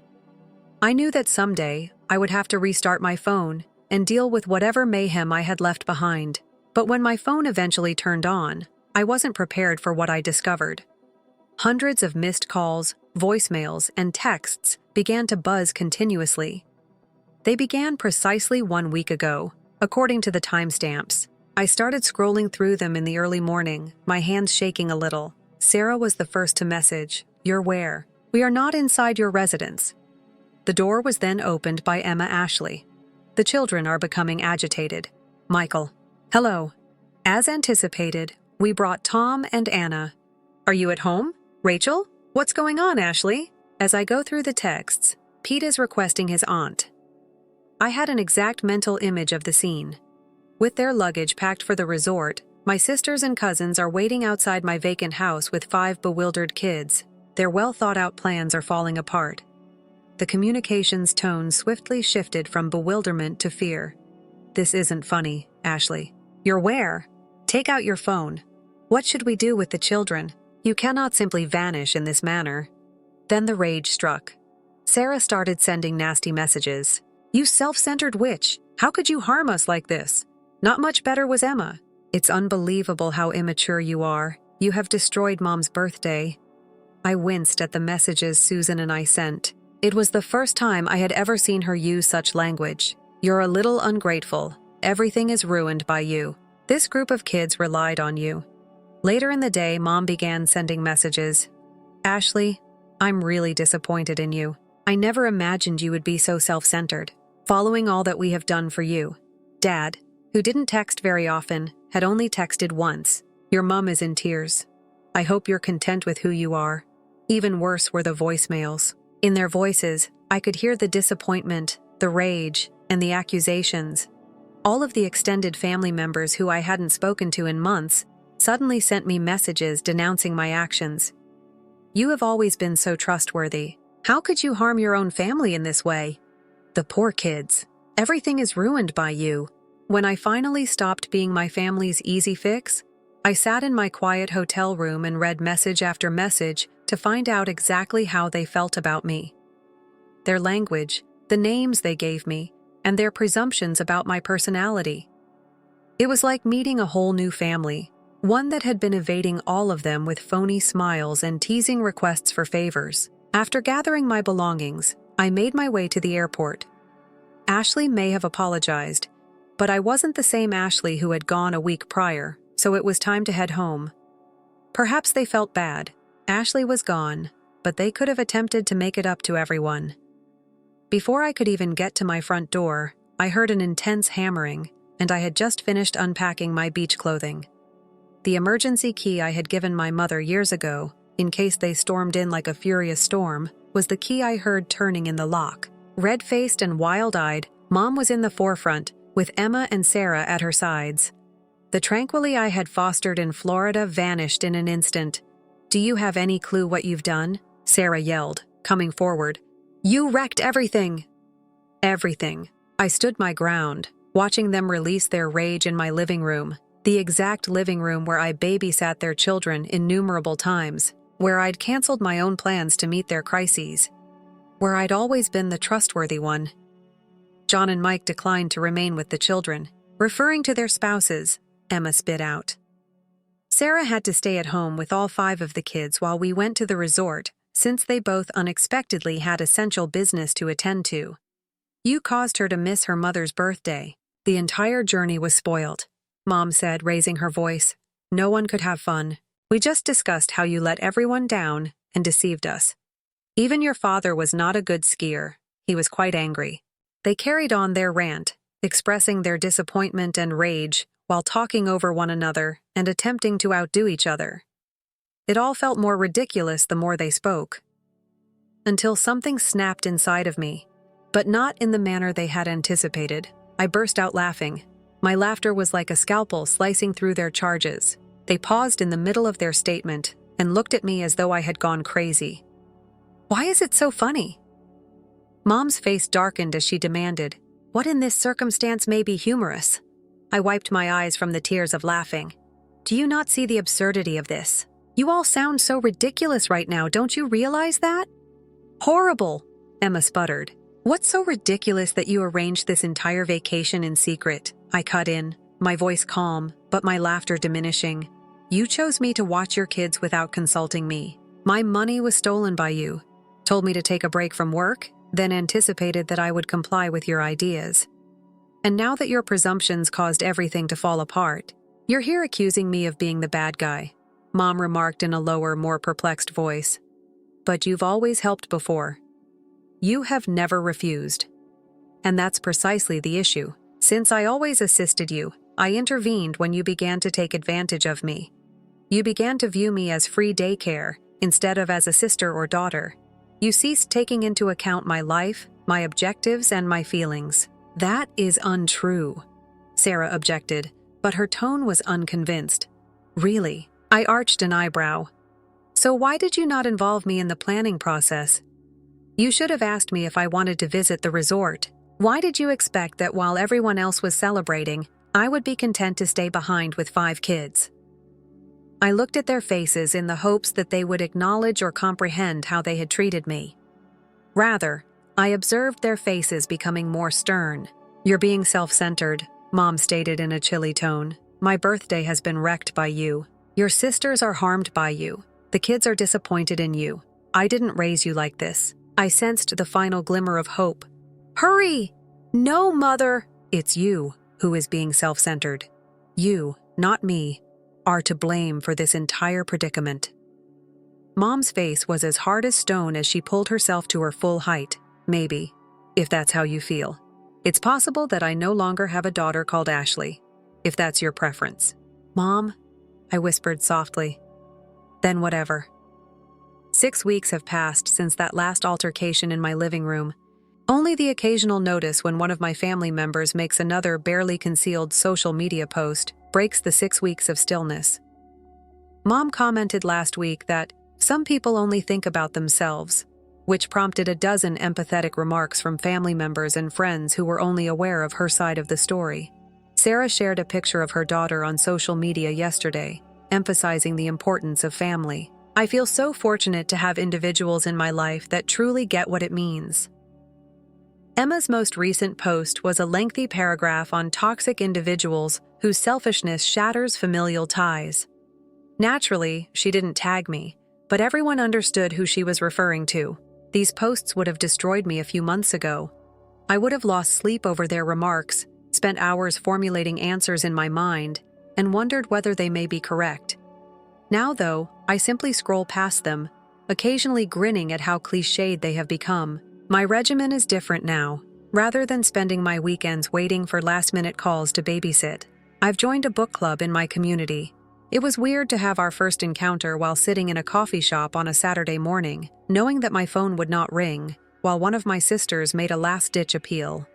Speaker 1: I knew that someday I would have to restart my phone and deal with whatever mayhem I had left behind. But when my phone eventually turned on, I wasn't prepared for what I discovered. Hundreds of missed calls, voicemails, and texts began to buzz continuously. They began precisely 1 week ago, according to the timestamps. I started scrolling through them in the early morning, my hands shaking a little. Sarah was the first to message, "You're where? We are not inside your residence." The door was then opened by Emma Ashley. "The children are becoming agitated." Michael. "Hello. As anticipated, we brought Tom and Anna." "Are you at home? Rachel? What's going on, Ashley?" As I go through the texts, Pete is requesting his aunt. I had an exact mental image of the scene. With their luggage packed for the resort, my sisters and cousins are waiting outside my vacant house with 5 bewildered kids. Their well-thought-out plans are falling apart. The communications tone swiftly shifted from bewilderment to fear. "This isn't funny, Ashley. You're where? Take out your phone. What should we do with the children? You cannot simply vanish in this manner." Then the rage struck. Sarah started sending nasty messages. "You self-centered witch! How could you harm us like this?" Not much better was Emma. "It's unbelievable how immature you are. You have destroyed Mom's birthday." I winced at the messages Susan and I sent. It was the first time I had ever seen her use such language. "You're a little ungrateful. Everything is ruined by you. This group of kids relied on you." Later in the day, Mom began sending messages. "Ashley, I'm really disappointed in you. I never imagined you would be so self-centered, following all that we have done for you. Dad, who didn't text very often, had only texted once. Your mom is in tears. I hope you're content with who you are." Even worse were the voicemails. In their voices, I could hear the disappointment, the rage, and the accusations. All of the extended family members who I hadn't spoken to in months suddenly sent me messages denouncing my actions. "You have always been so trustworthy. How could you harm your own family in this way? The poor kids. Everything is ruined by you." When I finally stopped being my family's easy fix, I sat in my quiet hotel room and read message after message to find out exactly how they felt about me. Their language, the names they gave me, and their presumptions about my personality. It was like meeting a whole new family, one that had been evading all of them with phony smiles and teasing requests for favors. After gathering my belongings, I made my way to the airport. Ashley may have apologized, but I wasn't the same Ashley who had gone a week prior, so it was time to head home. Perhaps they felt bad. Ashley was gone, but they could have attempted to make it up to everyone. Before I could even get to my front door, I heard an intense hammering, and I had just finished unpacking my beach clothing. The emergency key I had given my mother years ago, in case they stormed in like a furious storm, was the key I heard turning in the lock. Red-faced and wild-eyed, Mom was in the forefront, with Emma and Sarah at her sides. The tranquility I had fostered in Florida vanished in an instant. "Do you have any clue what you've done?" Sarah yelled, coming forward. "You wrecked everything!" Everything. I stood my ground, watching them release their rage in my living room, the exact living room where I babysat their children innumerable times, where I'd canceled my own plans to meet their crises, where I'd always been the trustworthy one. John and Mike declined to remain with the children, referring to their spouses, Emma spit out. Sarah had to stay at home with all 5 of the kids while we went to the resort, since they both unexpectedly had essential business to attend to. "You caused her to miss her mother's birthday. The entire journey was spoiled," Mom said, raising her voice. "No one could have fun. We just discussed how you let everyone down and deceived us. Even your father was not a good skier. He was quite angry." They carried on their rant, expressing their disappointment and rage while talking over one another and attempting to outdo each other. It all felt more ridiculous the more they spoke. Until something snapped inside of me, but not in the manner they had anticipated. I burst out laughing. My laughter was like a scalpel slicing through their charges. They paused in the middle of their statement and looked at me as though I had gone crazy. "Why is it so funny?" Mom's face darkened as she demanded, "What in this circumstance may be humorous?" I wiped my eyes from the tears of laughing. "Do you not see the absurdity of this? You all sound so ridiculous right now, don't you realize that?" "Horrible," Emma sputtered. "What's so ridiculous that you arranged this entire vacation in secret?" I cut in, my voice calm, but my laughter diminishing. "You chose me to watch your kids without consulting me. My money was stolen by you. Told me to take a break from work, then anticipated that I would comply with your ideas. And now that your presumptions caused everything to fall apart, you're here accusing me of being the bad guy," Mom remarked in a lower, more perplexed voice. "But you've always helped before. You have never refused. And that's precisely the issue. Since I always assisted you, I intervened when you began to take advantage of me. You began to view me as free daycare instead of as a sister or daughter. You ceased taking into account my life, my objectives, and my feelings." "That is untrue," Sarah objected, but her tone was unconvinced. "Really?" I arched an eyebrow. "So why did you not involve me in the planning process? You should have asked me if I wanted to visit the resort. Why did you expect that while everyone else was celebrating, I would be content to stay behind with 5 kids?" I looked at their faces in the hopes that they would acknowledge or comprehend how they had treated me. Rather, I observed their faces becoming more stern. "You're being self-centered," Mom stated in a chilly tone. "My birthday has been wrecked by you. Your sisters are harmed by you. The kids are disappointed in you. I didn't raise you like this." I sensed the final glimmer of hope. "Hurry! No, Mother!" "It's you who is being self-centered. You, not me, are to blame for this entire predicament." Mom's face was as hard as stone as she pulled herself to her full height. "Maybe, if that's how you feel. It's possible that I no longer have a daughter called Ashley, if that's your preference." "Mom," I whispered softly. "Then whatever." 6 weeks have passed since that last altercation in my living room. Only the occasional notice when one of my family members makes another barely concealed social media post breaks the 6 weeks of stillness. Mom commented last week that some people only think about themselves, which prompted a dozen empathetic remarks from family members and friends who were only aware of her side of the story. Sarah shared a picture of her daughter on social media yesterday, emphasizing the importance of family. "I feel so fortunate to have individuals in my life that truly get what it means." Emma's most recent post was a lengthy paragraph on toxic individuals whose selfishness shatters familial ties. Naturally, she didn't tag me, but everyone understood who she was referring to. These posts would have destroyed me a few months ago. I would have lost sleep over their remarks, spent hours formulating answers in my mind, and wondered whether they may be correct. Now, though, I simply scroll past them, occasionally grinning at how cliched they have become. My regimen is different now. Rather than spending my weekends waiting for last-minute calls to babysit, I've joined a book club in my community. It was weird to have our first encounter while sitting in a coffee shop on a Saturday morning, knowing that my phone would not ring, while one of my sisters made a last-ditch appeal.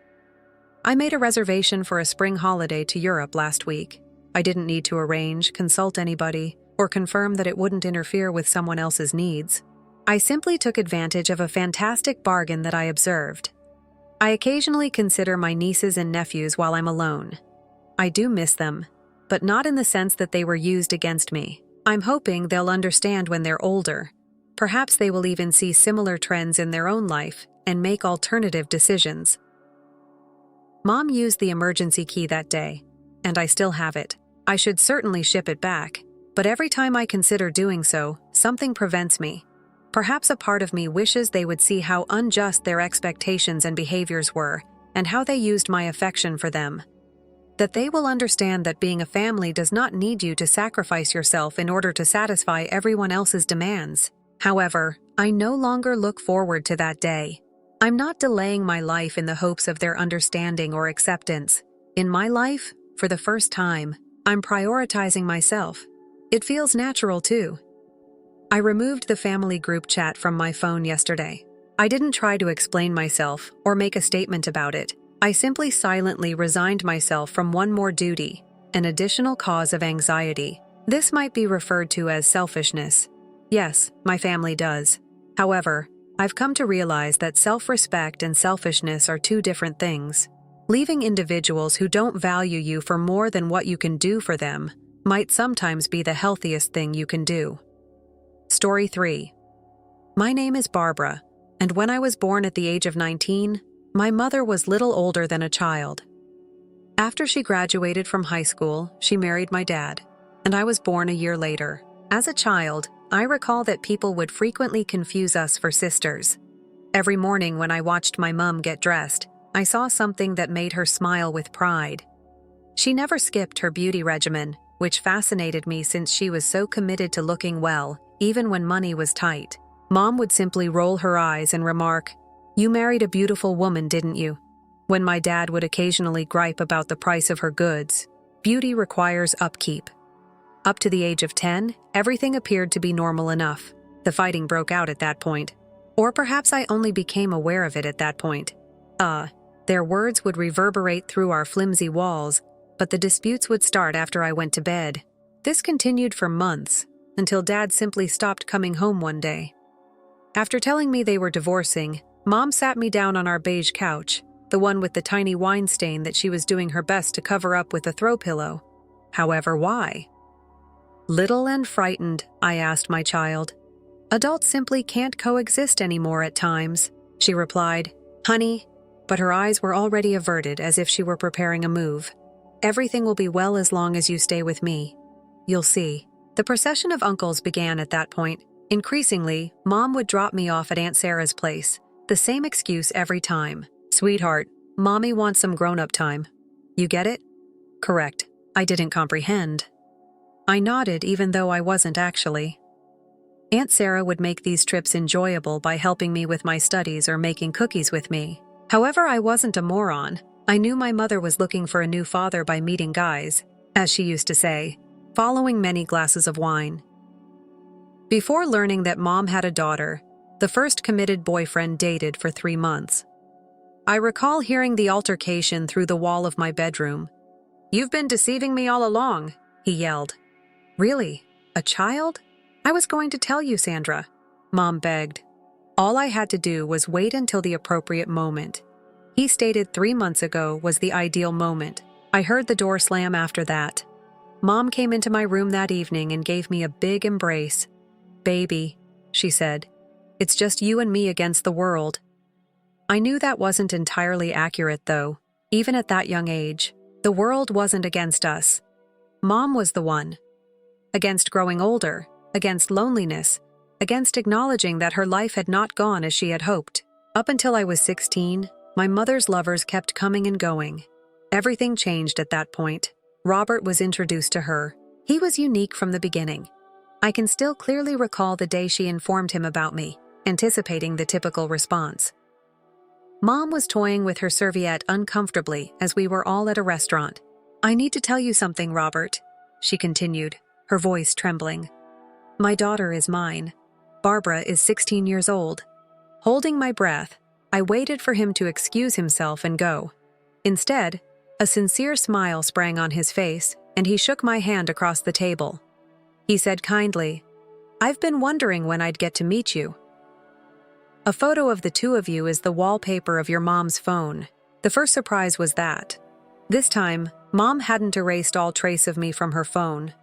Speaker 1: I made a reservation for a spring holiday to Europe last week. I didn't need to arrange, consult anybody, or confirm that it wouldn't interfere with someone else's needs. I simply took advantage of a fantastic bargain that I observed. I occasionally consider my nieces and nephews while I'm alone. I do miss them, but not in the sense that they were used against me. I'm hoping they'll understand when they're older. Perhaps they will even see similar trends in their own life and make alternative decisions. Mom used the emergency key that day, and I still have it. I should certainly ship it back, but every time I consider doing so, something prevents me. Perhaps a part of me wishes they would see how unjust their expectations and behaviors were, and how they used my affection for them. That they will understand that being a family does not need you to sacrifice yourself in order to satisfy everyone else's demands. However, I no longer look forward to that day. I'm not delaying my life in the hopes of their understanding or acceptance. In my life, for the first time, I'm prioritizing myself. It feels natural too. I removed the family group chat from my phone yesterday. I didn't try to explain myself or make a statement about it. I simply silently resigned myself from one more duty, an additional cause of anxiety. This might be referred to as selfishness. Yes, my family does. However, I've come to realize that self-respect and selfishness are two different things. Leaving individuals who don't value you for more than what you can do for them might sometimes be the healthiest thing you can do. Story 3. My name is Barbara, and when I was born at the age of 19, my mother was little older than a child. After she graduated from high school, she married my dad, and I was born a year later. As a child, I recall that people would frequently confuse us for sisters. Every morning when I watched my mom get dressed, I saw something that made her smile with pride. She never skipped her beauty regimen, which fascinated me since she was so committed to looking well, even when money was tight. Mom would simply roll her eyes and remark, "You married a beautiful woman, didn't you?" When my dad would occasionally gripe about the price of her goods. Beauty requires upkeep. Up to the age of 10, everything appeared to be normal enough. The fighting broke out at that point. Or perhaps I only became aware of it at that point. Their words would reverberate through our flimsy walls, but the disputes would start after I went to bed. This continued for months, until Dad simply stopped coming home one day. After telling me they were divorcing, Mom sat me down on our beige couch, the one with the tiny wine stain that she was doing her best to cover up with a throw pillow. However, why? Little and frightened, I asked my child. "Adults simply can't coexist anymore at times," she replied. "Honey," but her eyes were already averted as if she were preparing a move. "Everything will be well as long as you stay with me. You'll see." The procession of uncles began at that point. Increasingly, Mom would drop me off at Aunt Sarah's place. The same excuse every time. "Sweetheart, Mommy wants some grown-up time. You get it?" "Correct." I didn't comprehend. I nodded even though I wasn't actually. Aunt Sarah would make these trips enjoyable by helping me with my studies or making cookies with me. However, I wasn't a moron. I knew my mother was looking for a new father by meeting guys, as she used to say, following many glasses of wine. Before learning that Mom had a daughter, the first committed boyfriend dated for 3 months. I recall hearing the altercation through the wall of my bedroom. "You've been deceiving me all along," he yelled. "Really? A child?" "I was going to tell you, Sandra," Mom begged. All I had to do was wait until the appropriate moment. He stated 3 months ago was the ideal moment. I heard the door slam after that. Mom came into my room that evening and gave me a big embrace. "Baby," she said, "it's just you and me against the world." I knew that wasn't entirely accurate, though. Even at that young age, the world wasn't against us. Mom was the one. Against growing older, against loneliness, against acknowledging that her life had not gone as she had hoped. Up until I was 16, my mother's lovers kept coming and going. Everything changed at that point. Robert was introduced to her. He was unique from the beginning. I can still clearly recall the day she informed him about me, anticipating the typical response. Mom was toying with her serviette uncomfortably as we were all at a restaurant. "I need to tell you something, Robert," she continued, her voice trembling. "My daughter is mine. Barbara is 16 years old." Holding my breath, I waited for him to excuse himself and go. Instead, a sincere smile sprang on his face, and he shook my hand across the table. He said kindly, "I've been wondering when I'd get to meet you." A photo of the two of you is the wallpaper of your mom's phone. The first surprise was that. This time, Mom hadn't erased all trace of me from her phone.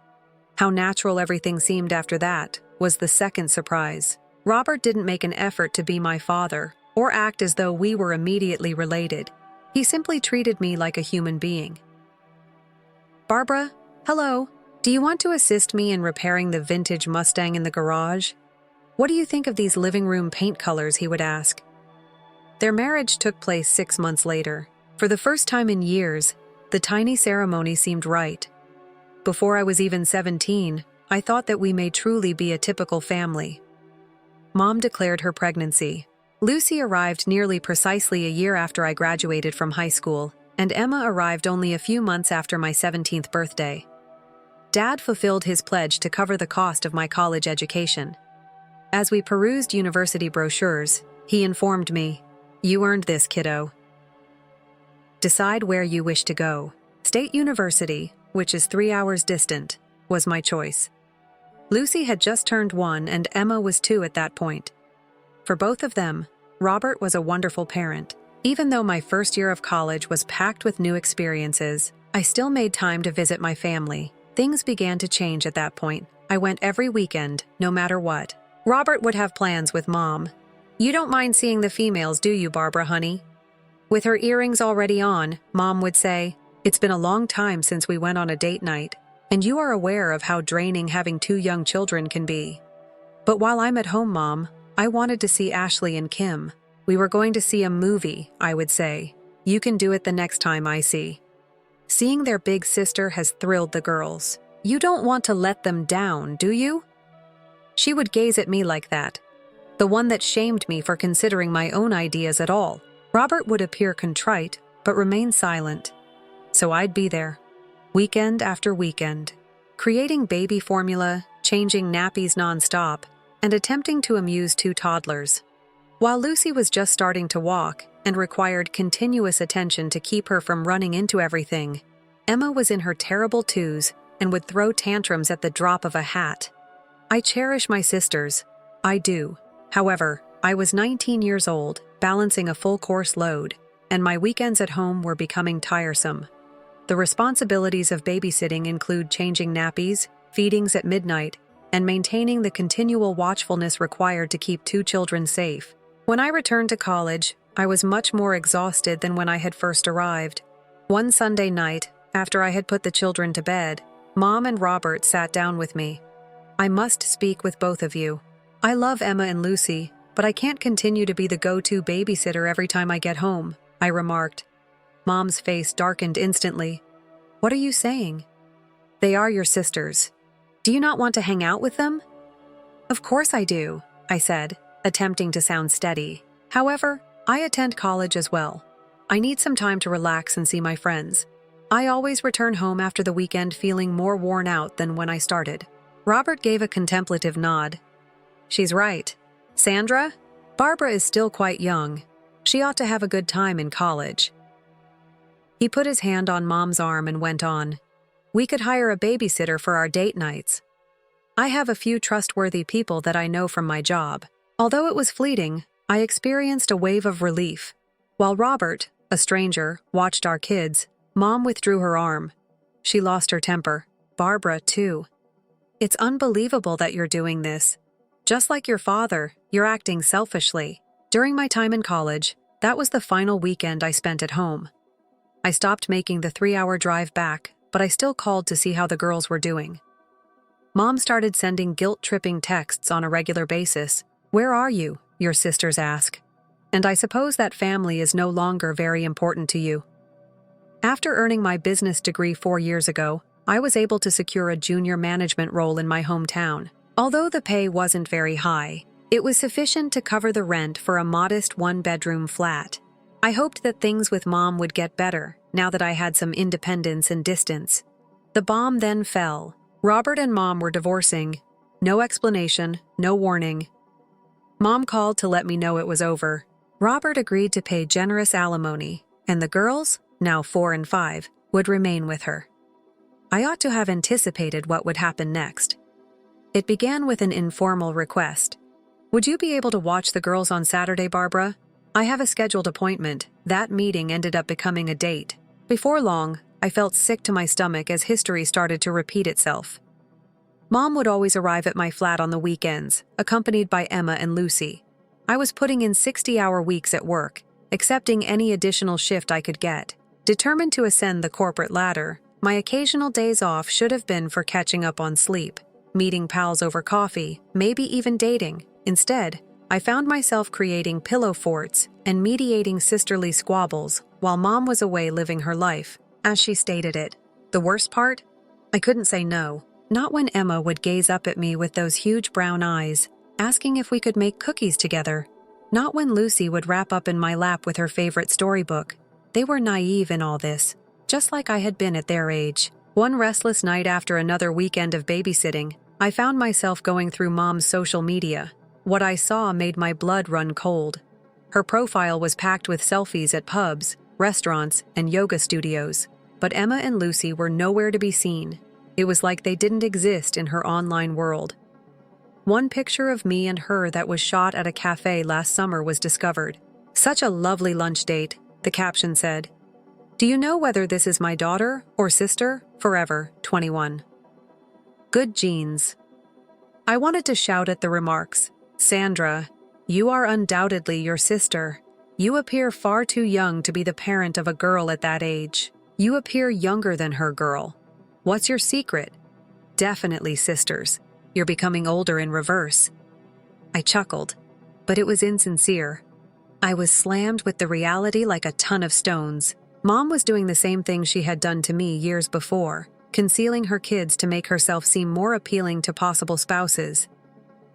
Speaker 1: How natural everything seemed after that was the second surprise. Robert didn't make an effort to be my father or act as though we were immediately related. He simply treated me like a human being. "Barbara, hello. Do you want to assist me in repairing the vintage Mustang in the garage? What do you think of these living room paint colors?" he would ask. Their marriage took place 6 months later. For the first time in years, the tiny ceremony seemed right. Before I was even 17, I thought that we may truly be a typical family. Mom declared her pregnancy. Lucy arrived nearly precisely a year after I graduated from high school, and Emma arrived only a few months after my 17th birthday. Dad fulfilled his pledge to cover the cost of my college education. As we perused university brochures, he informed me, "You earned this, kiddo. Decide where you wish to go. State University, which is 3 hours distant, was my choice." Lucy had just turned 1 and Emma was 2 at that point. For both of them, Robert was a wonderful parent. Even though my first year of college was packed with new experiences, I still made time to visit my family. Things began to change at that point. I went every weekend, no matter what. Robert would have plans with Mom. "You don't mind seeing the females, do you, Barbara, honey?" With her earrings already on, Mom would say, "It's been a long time since we went on a date night, and you are aware of how draining having 2 young children can be. But while I'm at home, Mom, I wanted to see Ashley and Kim. We were going to see a movie," I would say. "You can do it the next time I see." Seeing their big sister has thrilled the girls. "You don't want to let them down, do you?" She would gaze at me like that, the one that shamed me for considering my own ideas at all. Robert would appear contrite, but remain silent. So I'd be there, weekend after weekend, creating baby formula, changing nappies nonstop, and attempting to amuse 2 toddlers. While Lucy was just starting to walk and required continuous attention to keep her from running into everything, Emma was in her terrible 2s and would throw tantrums at the drop of a hat. I cherish my sisters. I do. However, I was 19 years old, balancing a full-course load, and my weekends at home were becoming tiresome. The responsibilities of babysitting include changing nappies, feedings at midnight, and maintaining the continual watchfulness required to keep 2 children safe. When I returned to college, I was much more exhausted than when I had first arrived. One Sunday night, after I had put the children to bed, Mom and Robert sat down with me. "I must speak with both of you. I love Emma and Lucy, but I can't continue to be the go-to babysitter every time I get home," I remarked. Mom's face darkened instantly. "What are you saying?" "They are your sisters. Do you not want to hang out with them?" "Of course I do," I said, attempting to sound steady. "However, I attend college as well. I need some time to relax and see my friends. I always return home after the weekend feeling more worn out than when I started." Robert gave a contemplative nod. "She's right. Sandra, Barbara is still quite young. She ought to have a good time in college." He put his hand on Mom's arm and went on. "We could hire a babysitter for our date nights. I have a few trustworthy people that I know from my job." Although it was fleeting, I experienced a wave of relief. While Robert, a stranger, watched our kids, Mom withdrew her arm. She lost her temper. Barbara, too. "It's unbelievable that you're doing this. Just like your father, you're acting selfishly." During my time in college, that was the final weekend I spent at home. I stopped making the 3-hour drive back, but I still called to see how the girls were doing. Mom started sending guilt-tripping texts on a regular basis. "Where are you?" your sisters ask. "And I suppose that family is no longer very important to you." After earning my business degree 4 years ago, I was able to secure a junior management role in my hometown. Although the pay wasn't very high, it was sufficient to cover the rent for a modest 1-bedroom flat. I hoped that things with Mom would get better, now that I had some independence and distance. The bomb then fell. Robert and Mom were divorcing. No explanation, no warning. Mom called to let me know it was over. Robert agreed to pay generous alimony, and the girls, now 4 and 5, would remain with her. I ought to have anticipated what would happen next. It began with an informal request. "Would you be able to watch the girls on Saturday, Barbara? I have a scheduled appointment." That meeting ended up becoming a date. Before long, I felt sick to my stomach as history started to repeat itself. Mom would always arrive at my flat on the weekends, accompanied by Emma and Lucy. I was putting in 60-hour weeks at work, accepting any additional shift I could get. Determined to ascend the corporate ladder, my occasional days off should have been for catching up on sleep, meeting pals over coffee, maybe even dating. Instead, I found myself creating pillow forts and mediating sisterly squabbles while Mom was away living her life, as she stated it. The worst part? I couldn't say no. Not when Emma would gaze up at me with those huge brown eyes, asking if we could make cookies together. Not when Lucy would wrap up in my lap with her favorite storybook. They were naive in all this, just like I had been at their age. One restless night after another weekend of babysitting, I found myself going through Mom's social media. What I saw made my blood run cold. Her profile was packed with selfies at pubs, restaurants, and yoga studios, but Emma and Lucy were nowhere to be seen. It was like they didn't exist in her online world. One picture of me and her that was shot at a cafe last summer was discovered. "Such a lovely lunch date," the caption said. "Do you know whether this is my daughter or sister? Forever, 21. Good genes." I wanted to shout at the remarks. "Sandra, you are undoubtedly your sister. You appear far too young to be the parent of a girl at that age. You appear younger than her, girl. What's your secret?" "Definitely sisters. You're becoming older in reverse." I chuckled, but it was insincere. I was slammed with the reality like a ton of stones. Mom was doing the same thing she had done to me years before, concealing her kids to make herself seem more appealing to possible spouses.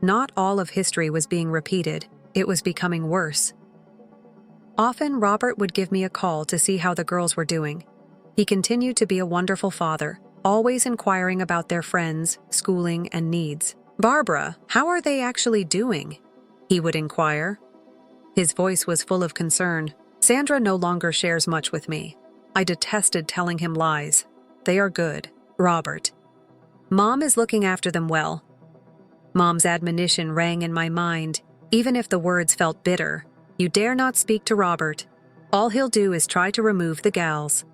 Speaker 1: Not all of history was being repeated, it was becoming worse. Often Robert would give me a call to see how the girls were doing. He continued to be a wonderful father, always inquiring about their friends, schooling, and needs. "Barbara, how are they actually doing?" he would inquire. His voice was full of concern. Sandra no longer shares much with me. I detested telling him lies. "They are good, Robert. Mom is looking after them well." Mom's admonition rang in my mind, even if the words felt bitter. "You dare not speak to Robert. All he'll do is try to remove the gals."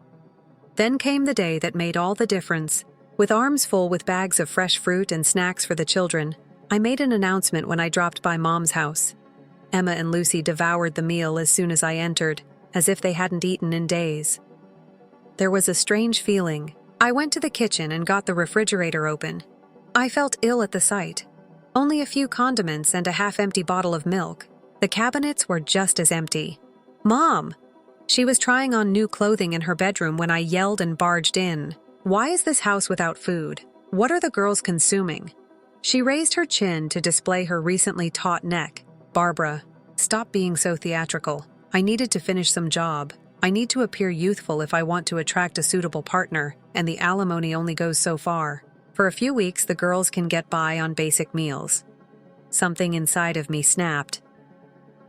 Speaker 1: Then came the day that made all the difference. With arms full with bags of fresh fruit and snacks for the children, I made an announcement when I dropped by Mom's house. Emma and Lucy devoured the meal as soon as I entered, as if they hadn't eaten in days. There was a strange feeling. I went to the kitchen and got the refrigerator open. I felt ill at the sight. Only a few condiments and a half-empty bottle of milk. The cabinets were just as empty. "Mom!" She was trying on new clothing in her bedroom when I yelled and barged in. "Why is this house without food? What are the girls consuming?" She raised her chin to display her recently taut neck. "Barbara, stop being so theatrical. I needed to finish some job. I need to appear youthful if I want to attract a suitable partner, and the alimony only goes so far. For a few weeks, the girls can get by on basic meals." Something inside of me snapped.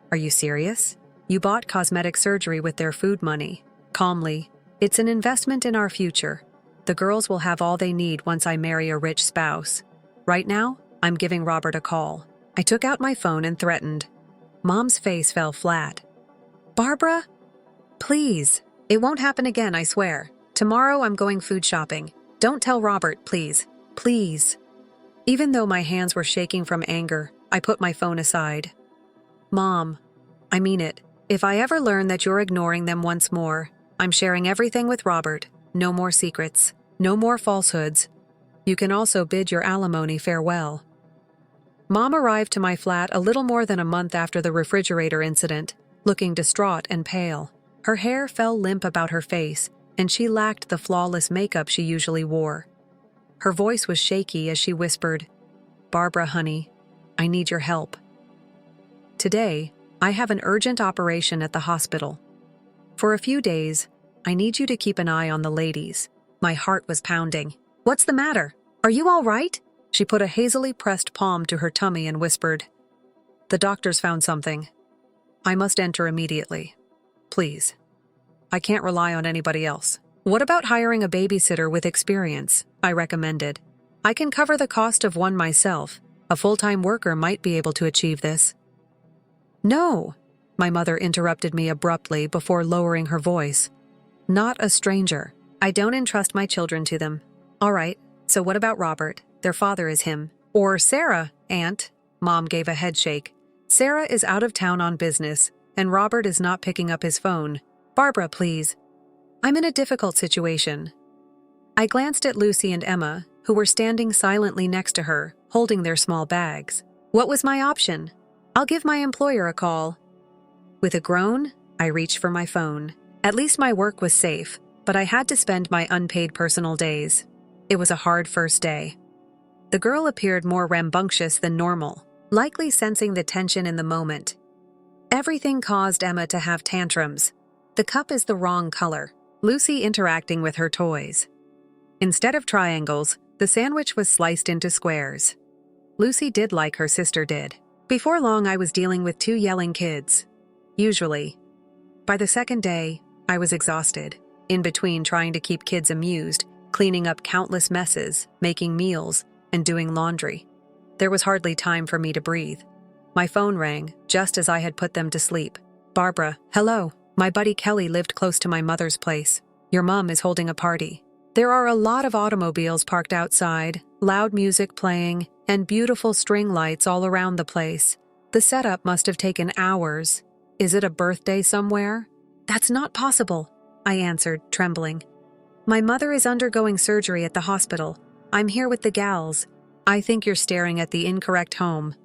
Speaker 1: "Are you serious? You bought cosmetic surgery with their food money." Calmly, "It's an investment in our future. The girls will have all they need once I marry a rich spouse. Right now, I'm giving Robert a call." I took out my phone and threatened. Mom's face fell flat. "Barbara? Please. It won't happen again, I swear. Tomorrow I'm going food shopping. Don't tell Robert, please. Please." Even though my hands were shaking from anger, I put my phone aside. "Mom, I mean it. If I ever learn that you're ignoring them once more, I'm sharing everything with Robert. No more secrets. No more falsehoods. You can also bid your alimony farewell." Mom arrived to my flat a little more than a month after the refrigerator incident, looking distraught and pale. Her hair fell limp about her face, and she lacked the flawless makeup she usually wore. Her voice was shaky as she whispered, "Barbara, honey, I need your help. Today, I have an urgent operation at the hospital. For a few days, I need you to keep an eye on the ladies." My heart was pounding. "What's the matter? Are you all right?" She put a hazily pressed palm to her tummy and whispered, "The doctors found something. I must enter immediately. Please. I can't rely on anybody else." What about hiring a babysitter with experience? I recommended. I can cover the cost of one myself. A full-time worker might be able to achieve this. No, my mother interrupted me abruptly before lowering her voice. Not a stranger. I don't entrust my children to them. All right, so what about Robert? Their father is him. Or Sarah, Aunt. Mom gave a headshake. Sarah is out of town on business, and Robert is not picking up his phone. Barbara, please. I'm in a difficult situation. I glanced at Lucy and Emma, who were standing silently next to her, holding their small bags. What was my option? I'll give my employer a call. With a groan, I reached for my phone. At least my work was safe, but I had to spend my unpaid personal days. It was a hard first day. The girl appeared more rambunctious than normal, likely sensing the tension in the moment. Everything caused Emma to have tantrums. The cup is the wrong color. Lucy interacting with her toys. Instead of triangles, the sandwich was sliced into squares. Lucy did like her sister did. Before long, I was dealing with 2 yelling kids. Usually. By the second day, I was exhausted. In between trying to keep kids amused, cleaning up countless messes, making meals, and doing laundry. There was hardly time for me to breathe. My phone rang, just as I had put them to sleep. Barbara, hello. My buddy Kelly lived close to my mother's place. Your mom is holding a party. There are a lot of automobiles parked outside, loud music playing, and beautiful string lights all around the place. The setup must have taken hours. Is it a birthday somewhere? That's not possible, I answered, trembling. My mother is undergoing surgery at the hospital. I'm here with the gals. I think you're staring at the incorrect home.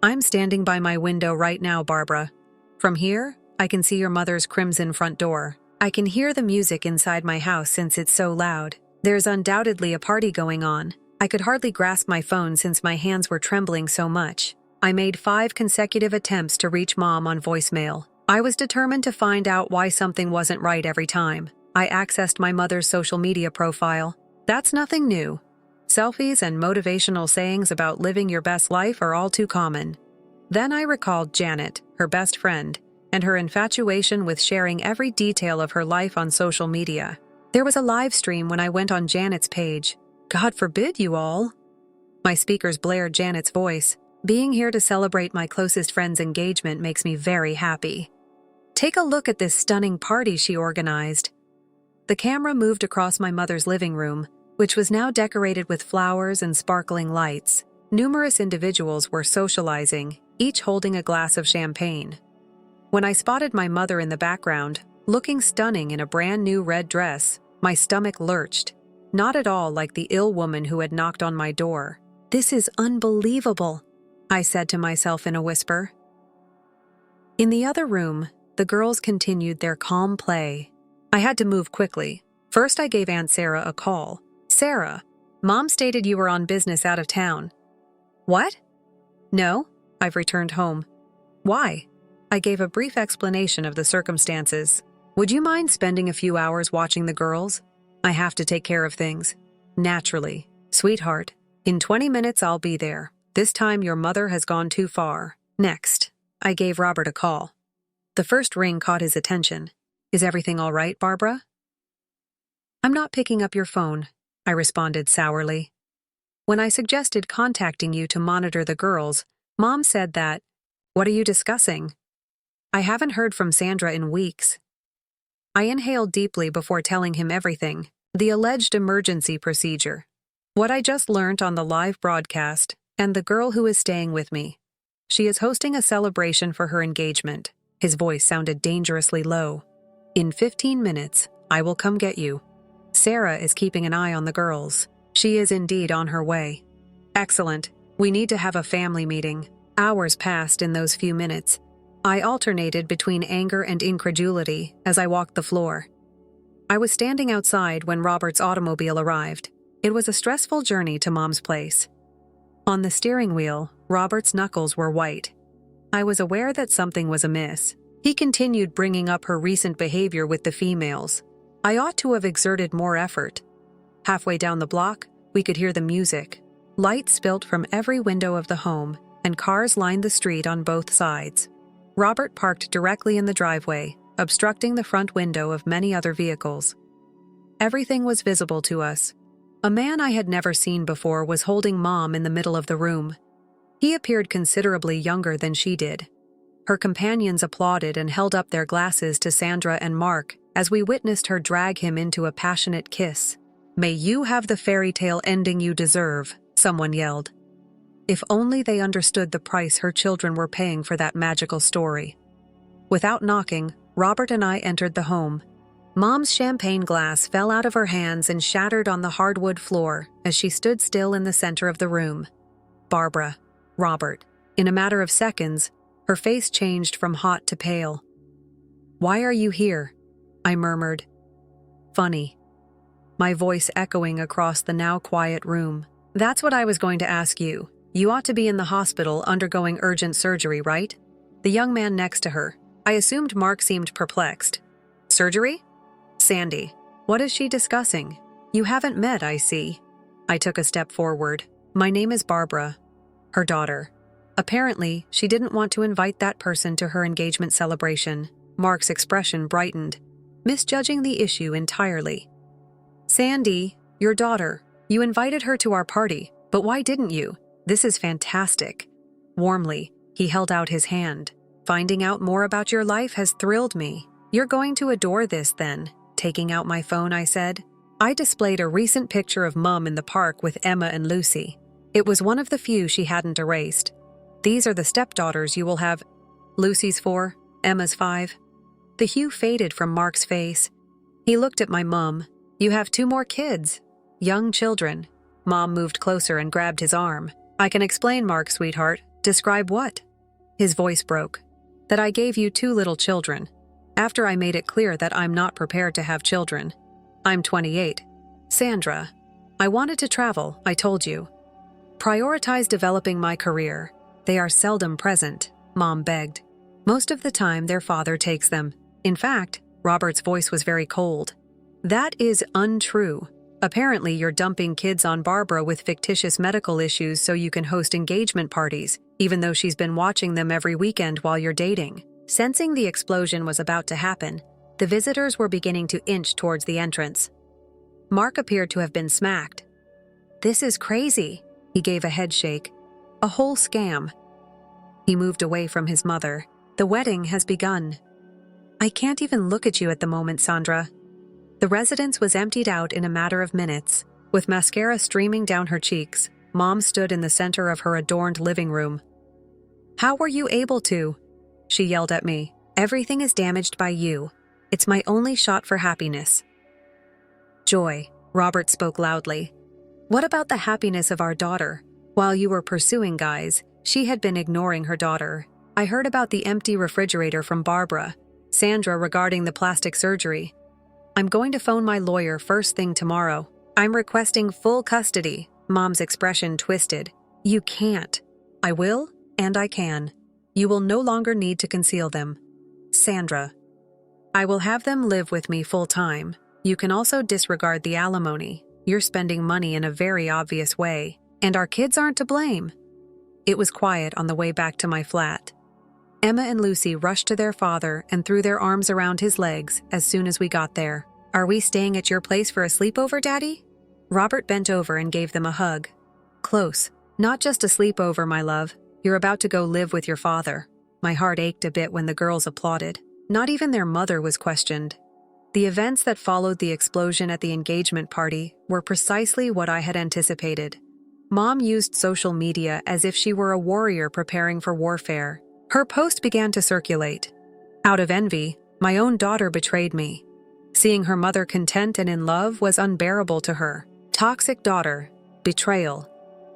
Speaker 1: I'm standing by my window right now, Barbara. From here, I can see your mother's crimson front door. I can hear the music inside my house since it's so loud. There's undoubtedly a party going on. I could hardly grasp my phone since my hands were trembling so much. I made 5 consecutive attempts to reach Mom on voicemail. I was determined to find out why something wasn't right every time. I accessed my mother's social media profile. That's nothing new. Selfies and motivational sayings about living your best life are all too common. Then I recalled Janet, her best friend, and her infatuation with sharing every detail of her life on social media. There was a live stream when I went on Janet's page. God forbid you all. My speakers blared Janet's voice. Being here to celebrate my closest friend's engagement makes me very happy. Take a look at this stunning party she organized. The camera moved across my mother's living room, which was now decorated with flowers and sparkling lights. Numerous individuals were socializing, each holding a glass of champagne. When I spotted my mother in the background, looking stunning in a brand new red dress, my stomach lurched. Not at all like the ill woman who had knocked on my door. This is unbelievable, I said to myself in a whisper. In the other room, the girls continued their calm play. I had to move quickly. First, I gave Aunt Sarah a call. Sarah, Mom stated you were on business out of town. What? No, I've returned home. Why? I gave a brief explanation of the circumstances. Would you mind spending a few hours watching the girls? I have to take care of things. Naturally. Sweetheart, in 20 minutes I'll be there. This time your mother has gone too far. Next, I gave Robert a call. The first ring caught his attention. Is everything all right, Barbara? I'm not picking up your phone, I responded sourly. When I suggested contacting you to monitor the girls, Mom said that, what are you discussing? I haven't heard from Sandra in weeks. I inhaled deeply before telling him everything, the alleged emergency procedure, what I just learned on the live broadcast, and the girl who is staying with me. She is hosting a celebration for her engagement. His voice sounded dangerously low. In 15 minutes, I will come get you. Sarah is keeping an eye on the girls. She is indeed on her way. Excellent. We need to have a family meeting. Hours passed in those few minutes. I alternated between anger and incredulity as I walked the floor. I was standing outside when Robert's automobile arrived. It was a stressful journey to Mom's place. On the steering wheel, Robert's knuckles were white. I was aware that something was amiss. He continued bringing up her recent behavior with the females. I ought to have exerted more effort. Halfway down the block, we could hear the music. Light spilt from every window of the home, and cars lined the street on both sides. Robert parked directly in the driveway, obstructing the front window of many other vehicles. Everything was visible to us. A man I had never seen before was holding Mom in the middle of the room. He appeared considerably younger than she did. Her companions applauded and held up their glasses to Sandra and Mark as we witnessed her drag him into a passionate kiss. "May you have the fairy tale ending you deserve," someone yelled. If only they understood the price her children were paying for that magical story. Without knocking, Robert and I entered the home. Mom's champagne glass fell out of her hands and shattered on the hardwood floor as she stood still in the center of the room. Barbara, Robert. In a matter of seconds, her face changed from hot to pale. "Why are you here?" I murmured. "Funny," my voice echoing across the now quiet room. "That's what I was going to ask you. You ought to be in the hospital undergoing urgent surgery, right?" The young man next to her. I assumed Mark seemed perplexed. "Surgery?" "Sandy, what is she discussing? You haven't met, I see." I took a step forward. "My name is Barbara, her daughter." Apparently, she didn't want to invite that person to her engagement celebration. Mark's expression brightened, misjudging the issue entirely. "Sandy, your daughter. You invited her to our party, but why didn't you? This is fantastic." Warmly, he held out his hand. "Finding out more about your life has thrilled me. You're going to adore this then." Taking out my phone, I said. I displayed a recent picture of Mum in the park with Emma and Lucy. It was one of the few she hadn't erased. "These are the stepdaughters you will have." "Lucy's 4, Emma's 5. The hue faded from Mark's face. He looked at my mum. "You have 2 more kids. Young children." Mom moved closer and grabbed his arm. "I can explain, Mark, sweetheart." "Describe what?" His voice broke. "That I gave you 2 little children. After I made it clear that I'm not prepared to have children. I'm 28. Sandra, I wanted to travel, I told you. Prioritize developing my career. They are seldom present," Mom begged. "Most of the time their father takes them. In fact," Robert's voice was very cold. "That is untrue. Apparently you're dumping kids on Barbara with fictitious medical issues so you can host engagement parties, even though she's been watching them every weekend while you're dating." Sensing the explosion was about to happen, the visitors were beginning to inch towards the entrance. Mark appeared to have been smacked. "This is crazy," he gave a head shake. "A whole scam." He moved away from his mother. "The wedding has begun." "I can't even look at you at the moment, Sandra." The residence was emptied out in a matter of minutes. With mascara streaming down her cheeks, Mom stood in the center of her adorned living room. "How were you able to?" She yelled at me. "Everything is damaged by you. It's my only shot for happiness." "Joy," Robert spoke loudly. "What about the happiness of our daughter? While you were pursuing guys, she had been ignoring her daughter. I heard about the empty refrigerator from Barbara. Sandra regarding the plastic surgery. I'm going to phone my lawyer first thing tomorrow. I'm requesting full custody." Mom's expression twisted. "You can't." "I will, and I can. You will no longer need to conceal them. Sandra, I will have them live with me full-time. You can also disregard the alimony. You're spending money in a very obvious way, and our kids aren't to blame." It was quiet on the way back to my flat. Emma and Lucy rushed to their father and threw their arms around his legs as soon as we got there. "Are we staying at your place for a sleepover, Daddy?" Robert bent over and gave them a hug. "Close. Not just a sleepover, my love. You're about to go live with your father." My heart ached a bit when the girls applauded. Not even their mother was questioned. The events that followed the explosion at the engagement party were precisely what I had anticipated. Mom used social media as if she were a warrior preparing for warfare. Her post began to circulate. Out of envy, my own daughter betrayed me. Seeing her mother content and in love was unbearable to her. Toxic daughter. Betrayal.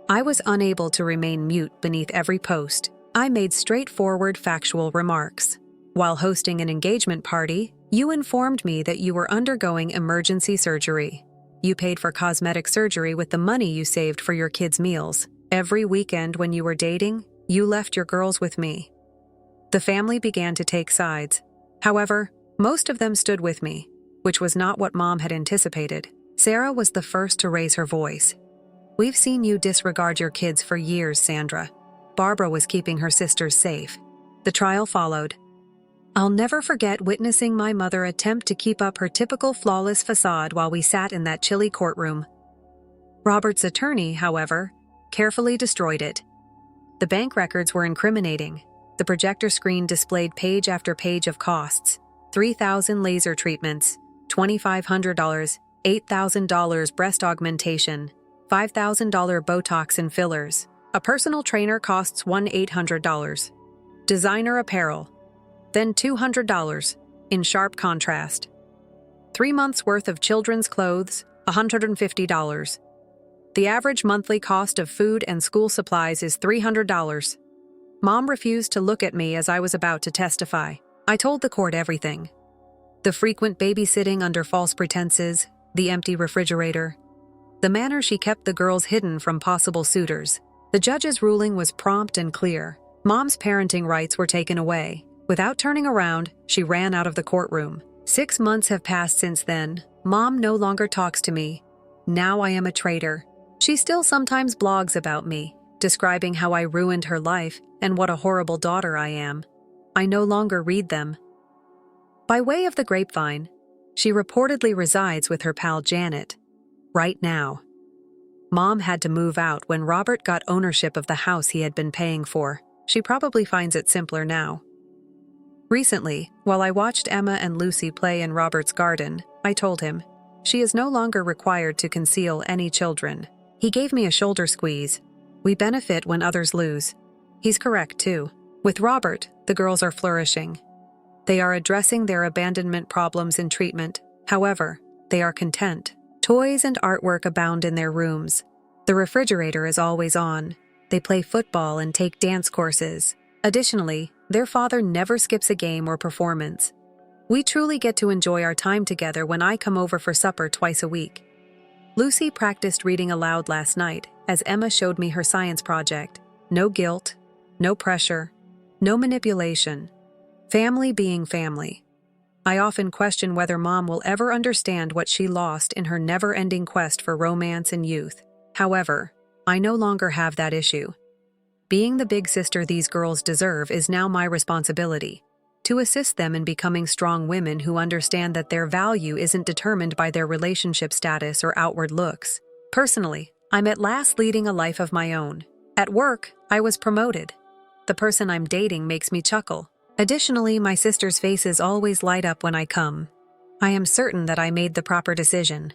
Speaker 1: I was unable to remain mute beneath every post. I made straightforward factual remarks. "While hosting an engagement party, you informed me that you were undergoing emergency surgery. You paid for cosmetic surgery with the money you saved for your kids' meals. Every weekend when you were dating, you left your girls with me." The family began to take sides. However, most of them stood with me, which was not what Mom had anticipated. Sarah was the first to raise her voice. "We've seen you disregard your kids for years, Sandra." Barbara was keeping her sisters safe. The trial followed. I'll never forget witnessing my mother attempt to keep up her typical flawless facade while we sat in that chilly courtroom. Robert's attorney, however, carefully destroyed it. The bank records were incriminating. The projector screen displayed page after page of costs: 3,000 laser treatments, $2,500, $8,000 breast augmentation, $5,000 Botox and fillers. A personal trainer costs $1,800. Designer apparel, then $200, in sharp contrast. 3 months' worth of children's clothes, $150. The average monthly cost of food and school supplies is $300. Mom refused to look at me as I was about to testify. I told the court everything. The frequent babysitting under false pretenses, the empty refrigerator, the manner she kept the girls hidden from possible suitors. The judge's ruling was prompt and clear. Mom's parenting rights were taken away. Without turning around, she ran out of the courtroom. 6 months have passed since then. Mom no longer talks to me. Now I am a traitor. She still sometimes blogs about me, describing how I ruined her life and what a horrible daughter I am. I no longer read them. By way of the grapevine, she reportedly resides with her pal Janet. Right now. Mom had to move out when Robert got ownership of the house he had been paying for. She probably finds it simpler now. Recently, while I watched Emma and Lucy play in Robert's garden, I told him, she is no longer required to conceal any children. He gave me a shoulder squeeze. We benefit when others lose. He's correct, too. With Robert, the girls are flourishing. They are addressing their abandonment problems in treatment. However, they are content. Toys and artwork abound in their rooms. The refrigerator is always on. They play football and take dance courses. Additionally, their father never skips a game or performance. We truly get to enjoy our time together when I come over for supper twice a week. Lucy practiced reading aloud last night as Emma showed me her science project. No guilt, no pressure, no manipulation. Family being family. I often question whether Mom will ever understand what she lost in her never-ending quest for romance and youth. However, I no longer have that issue. Being the big sister these girls deserve is now my responsibility, to assist them in becoming strong women who understand that their value isn't determined by their relationship status or outward looks. Personally, I'm at last leading a life of my own. At work, I was promoted. The person I'm dating makes me chuckle. Additionally, my sister's faces always light up when I come. I am certain that I made the proper decision.